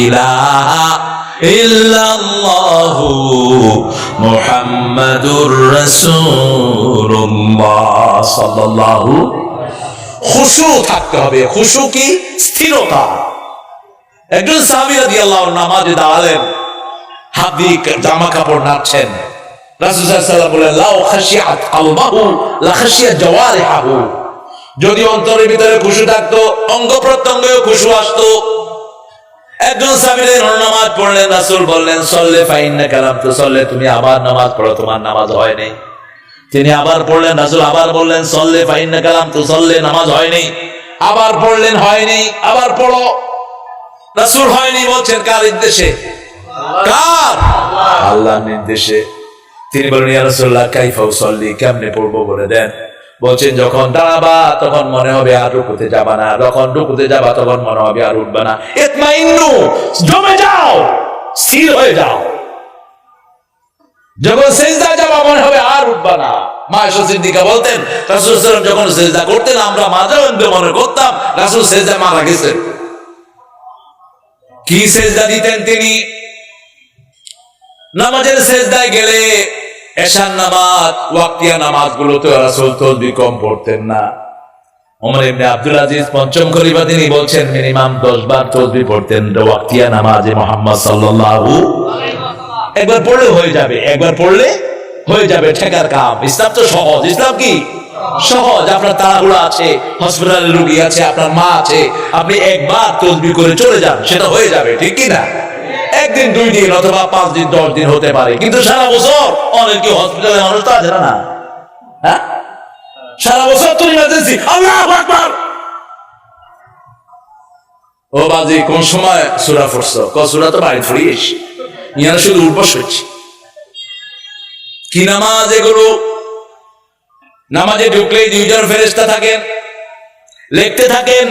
ইলাহা ইল্লাল্লাহু মুহাম্মাদুর রাসূলুল্লাহ সাল্লাল্লাহু। খুশু থাকতে হবে। খুশু কি? স্থিরতা। একজন সাহাবী রাদিয়াল্লাহু আনহু নামাজে দাঁড়ালেন, হাত দিয়ে জামা কাপড় নাড়ছেন। রাসূল সাল্লাল্লাহু আলাইহি ওয়াসাল্লাম বলেন, লাউ খাশিয়াত কলবাহু লা খাশিয়াত জাওয়ারিহু। যদি অন্তরের ভিতরে খুশু থাকতো, অঙ্গ প্রত্যঙ্গেও খুশু আসতো। একজন সাহাবী নামাজ পড়লেন, রাসূল বললেন, সল্লে ফাইন্নাকা লাম তুসল্লি, তুমি আবার নামাজ পড়ো, তোমার নামাজ হয় নাই। তিনি আবার পড়লেন, রাসূল আবার বললেন, সল্লে ফাইন্নাকা লাম তুসল্লি, নামাজ হয়নি। আবার পড়লেন, হয়নি, আবার পড়ো। রাসূল হয়নি বলছেন, কার নির্দেশে? কার? আল্লাহর নির্দেশে। তিনি বলেন, ইয়া রাসূলুল্লাহ কাইফা উসাল্লি, কেমনে পড়বো বলে দেন। বলছেন, যখন দাঁড়াবা তখন মনে হবে আর রুকুতে যাবা না, যখন রুকুতে যাবা তখন মনে হবে আর উঠবা না। ইতমাইন্নু, জমে যাও, স্থির হয়ে যাও। যখন সিজদায় যাবা মনে হবে আর উঠবা না। মা আয়েশা সিদ্দিকা বলতেন, রাসূল সাল্লাল্লাহু আলাইহি ওয়াসাল্লাম যখন সিজদা করতেন, আমরা মাঝে মধ্যে মনে করতাম রাসূল সিজদায় মারা গেছেন। কি সিজদা দিতেন তিনি? নামাজের সিজদায় গেলে এশার নামাজ, ওয়াক্তিয়া নামাজগুলোতে রাসূল তাসবিহ কম পড়তেন না। ওমর ইবনে আব্দুল আজিজ পঞ্চম খলিফা, তিনি বলছেন মিনিমাম 10 বার তাসবিহ পড়তেন ওয়াক্তিয়া নামাজে মুহাম্মদ সাল্লাল্লাহু আলাইহি ওয়াসাল্লাম। একবার পড়লে হয়ে যাবে, একবার পড়লে হয়ে যাবে, ঠেকার কাম। ইসলাম তো সহজ। ইসলাম কি? সহজ। আপনার তাড়াহুড়া আছে, হসপিটালে রোগী আছে, আপনার মা আছে, আপনি একবার তাসবিহ করে চলে যান, সেটা হয়ে যাবে, ঠিক কি না? একদিন, 2 দিন, অথবা 5 দিন, 10 দিন হতে পারে, কিন্তু সারা বছর অনেকে হসপিটালে মানুষ তো আছে না। হ্যাঁ, সারা বছর তো ইমার্জেন্সি। আল্লাহু আকবার। ও বাজি, কোন সময় সূরা পড়ছো? সূরা তো বাড়ি ফিরিস, ইয়ার শুধু উঠবস হচ্ছে। কি নামাজ এগুলো? নামাজে ঢুকলেই 2 জন ফেরেশতা থাকেন, লিখতে থাকেন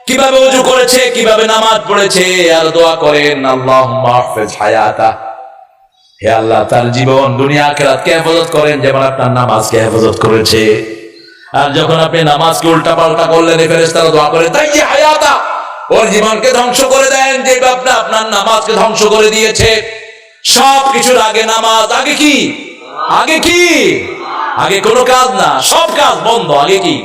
কিভাবে ওযু করেছে, কিভাবে নামাজ পড়েছে, আর দোয়া করেন, আল্লাহুম্মা হাফিজ হায়াতা, হে আল্লাহ তার জীবন দুনিয়া আখিরাতকে হেফাজত করেন যেমন আপনার নামাজকে হেফাজত করেছে। আর যখন আপনি নামাজকে উল্টাপাল্টা করলেন, এই ফেরেশতারা দোয়া করে, তাই যে হায়াতা, ওর জীবনকে ধ্বংস করে দেন, যে আপনি আপনার নামাজকে ধ্বংস করে দিয়েছে। সব কিছুর আগে নামাজ। আগে কি? আগে কি? আগে কোনো কাজ না, সব কাজ বন্ধ। আগে কি?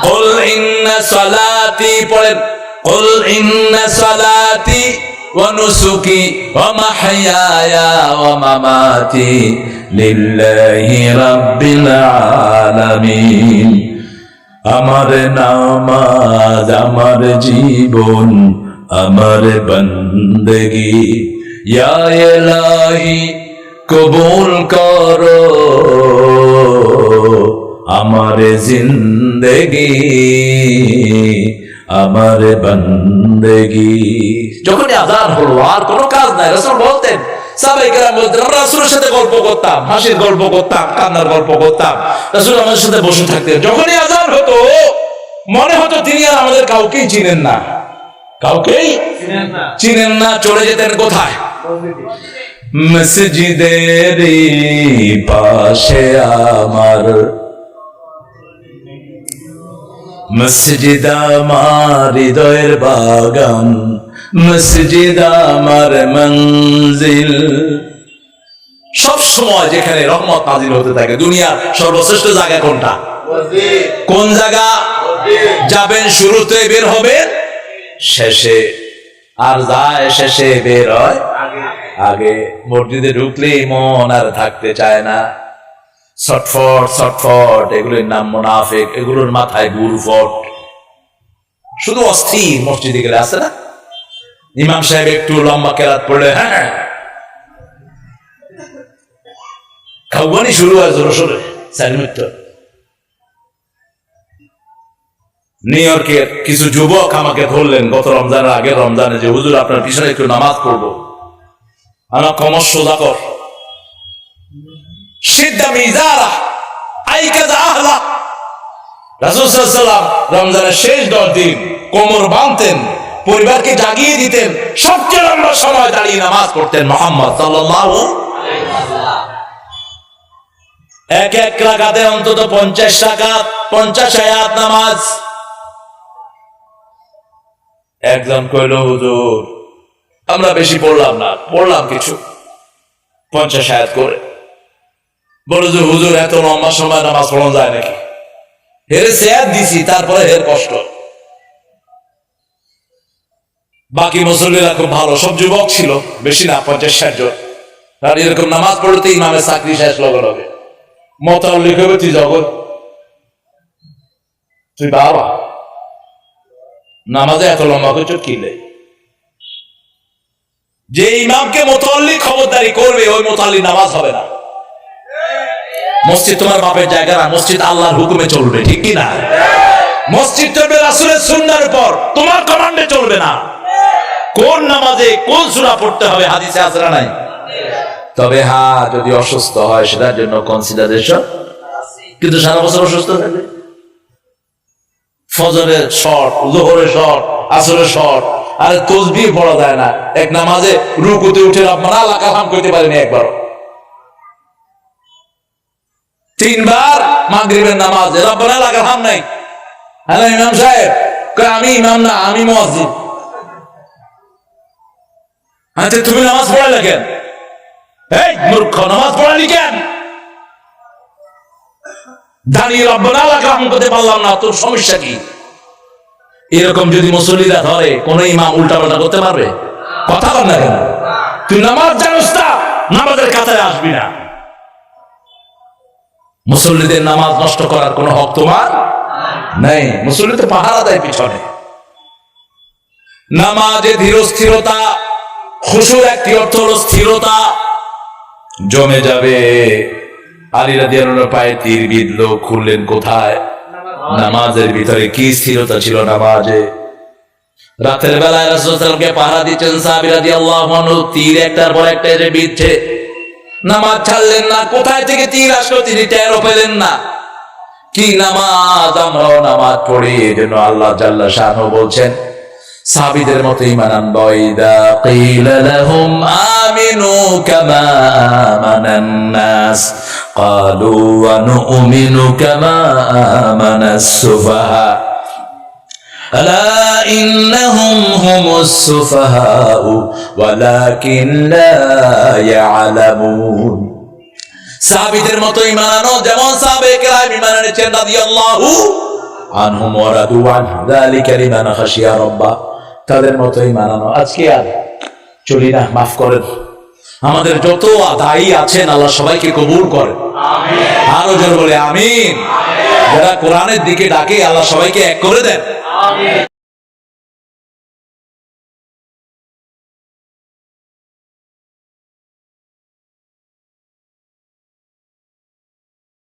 কুল ইন্না সালাতি, পড়েন, কুল ইন্না সালাতি ওয়া নুসুকি ওয়া মাহইয়ায়া ওয়া মামাতি লিল্লাহি রাব্বিল আলামিন। আমার নামাজ, আমার জীবন, আমার বন্দেগি, ইয়া ইলাহি কবুল করো আমার জিন্দেগি, আমার বন্দেগি। যখন আযান হলো আর কোনো কাজ নাই, রাসূল বলতেন, সাহাবায়ে কেরাম বলতেন, আমরা রাসূলের সাথে গল্প করতাম, হাসির গল্প করতাম, কান্নার গল্প করতাম, রাসূল আমাদের সাথে বসে থাকতেন। যখনই আযান হতো মনে হতো তিনি আর আমাদের কাউকেই চিনেন না, কাউকেই চিনেন না। চলে যেতেন কোথায়? মসজিদের পাশে আমার, মসজিদ আমার হৃদয়ের বাগান, মসজিদ আমার মঞ্জিল। সব সময় যেখানে রহমত নাজিল হতে থাকে, দুনিয়ার সর্বশ্রেষ্ঠ জায়গা কোনটা? কোন জায়গা? যাবেন শুরুতে, বের হবেন শেষে, আর যায় শেষে, বের হয় আগে। মসজিদে ঢুকলে মন আর থাকতে চায় না, ছটফট ছটফট, এগুলোর নাম মুনাফিক, এগুলোর মাথায় গুরফট, শুধু অস্থির। মসজিদে গেলে আছে না, ইমাম সাহেব একটু লম্বা কেরাত পড়লে হ্যাঁ খাওয়ানি শুরু হয় জোরে সোরে। নিউ ইয়র্কের কিছু যুবক আমাকে ধরলেন গত রমজানের আগে রমজানে, যে হুজুর আপনার পিছনে একটু নামাজ পড়বো। আমার কমর সোজা কর, সিদ্ধা মিজারা আইকাজা আহলা। রাসূল সাল্লাল্লাহু আলাইহি ওয়াসাল্লাম রমজানের শেষ 10 দিন কোমর বাঁধতেন, পরিবারকে জাগিয়ে দিতেন, সবচেয়ে লম্বা সময় দাঁড়িয়ে নামাজ পড়তেন মুহাম্মদ সাল্লাল্লাহু আলাইহি ওয়াসাল্লাম। এক এক রাকাতে অন্তত 50 রাকাত, 50 আয়াত নামাজ। একজন কইল, হুজুর আমরা বেশি পড়লাম না, পড়লাম কিছু 50 আয়াত করে। বলো যে হুজুর এত লম্বা সময় নামাজ পড়ানো যায় নাকি? হেরে সেয়াদ দিছি, তারপরে হের কষ্ট। বাকি মুসল্লিরা খুব ভালো, সব যুবক ছিল, বেশি না, 50-60 জন। আর এরকম নামাজ পড়তে ইমামের চাকরি শেষ লগে লগে মোতাল্লিক হবে, তুই জগৎ, তুই বাবা নামাজে এত লম্বা করছো কি নেই? যে ইমামকে মোতাল্লিক খবরদারি করবে, ওই মোতাল্লিক নামাজ হবে না। মসজিদ তোমার বাপের জায়গা না, মসজিদ আল্লাহর হুকুমে চলবে, ঠিক কি না? মসজিদ চলবে রাসূলের সুন্নাহর উপর, তোমার কমান্ডে চলবে না। কোন নামাজে কোন সূরা পড়তে হবে হাদিসে আছে না নাই? তবে হ্যাঁ, যদি অসুস্থ হয় সেটার জন্য কনসিডারেশন, কিন্তু সারা বছর অসুস্থ থাকবে, ফজরের শর্ট, যোহরের শর্ট, আসরের শর্ট, আর তাসবিহ পড়া যায় না। এক নামাজে রুকুতে উঠে রব্বানা লাকাল হামদ কইতে পারেনি একবার। 3 বার মাগরিবের নামাজে রব্বানা লাকাল হামদ নাই। হ্যালো ইমাম সাহেব, আমি ইমাম না, আমি মুয়াজ্জিন। আচ্ছা তুমি নামাজ পড়ালে কেন? এই মূর্খ, নামাজ পড়ালি কেন? দাঁড়িয়ে রব্বানা লাকাল হামদ করতে পারলাম না, তোর সমস্যা কি? এরকম যদি মুসল্লিরা ধরে, কোন ইমাম উল্টাপাল্টা করতে পারবে? কথা বল না কেন? তুই নামাজ জানোস না, নামাজের কাতারে আসবি না। মুসল্লিদের নামাজ নষ্ট করার কোন হক তোমার নেই। মুসল্লি তো পাহারা দেয় পিছনে। নামাজে ধীর স্থিরতা, খুশুর একটি অর্থ হলো স্থিরতা। জমে যাবে। আলী রাদিয়াল্লাহু আনহু পায়ে তীর বিঁধলো, খুললেন কোথায়? নামাজের ভিতরে। কি স্থিরতা ছিল নামাজে! রাতের বেলায় রাসূল সাল্লাল্লাহু আলাইহি ওয়াসাল্লামকে পাহারা দিচ্ছেন সাহাবী রাদিয়াল্লাহু আনহু, তীর একটার পর একটা এসে বিঁধছে, নামাজ ছাড়লেন না। কোথায় থেকে তীর আসলো তিনি টেরও পেলেন না। কি নামাজ! আমরাও নামাজ পড়ি, এজন্য আল্লাহ জাল্লা শানহু বলছেন সাহাবীদের মতো ঈমান আনবা। ইযা কিলা লাহুম আমিনু কামা আমানান নাস ক্বালু ওয়া নু'মিনু কামা আমানাস সুফাহা আলা ইন্নাহুম হুমুস সুফাহাউ ওয়ালাকিন লা ইয়ালামুন। সাহাবীদের মতো ঈমান আনো, যেমন সাহাবায়ে কেরাম ঈমান এনেছেন রাদিয়াল্লাহু আনহুম ওয়া রাদু আন যালিকা লিমান খাশিয়া রাব্বা। তাদের মতো ঈমান আনো। আজকে আর চলি না, মাফ করেন। আমাদের যত দায়ী আছেন আল্লাহ সবাইকে কবুল করেন, আমিন। আরো জোরে বলে আমিন। যারা কোরআনের দিকে ডাকে আল্লাহ সবাইকে এক করে দেন, আমিন।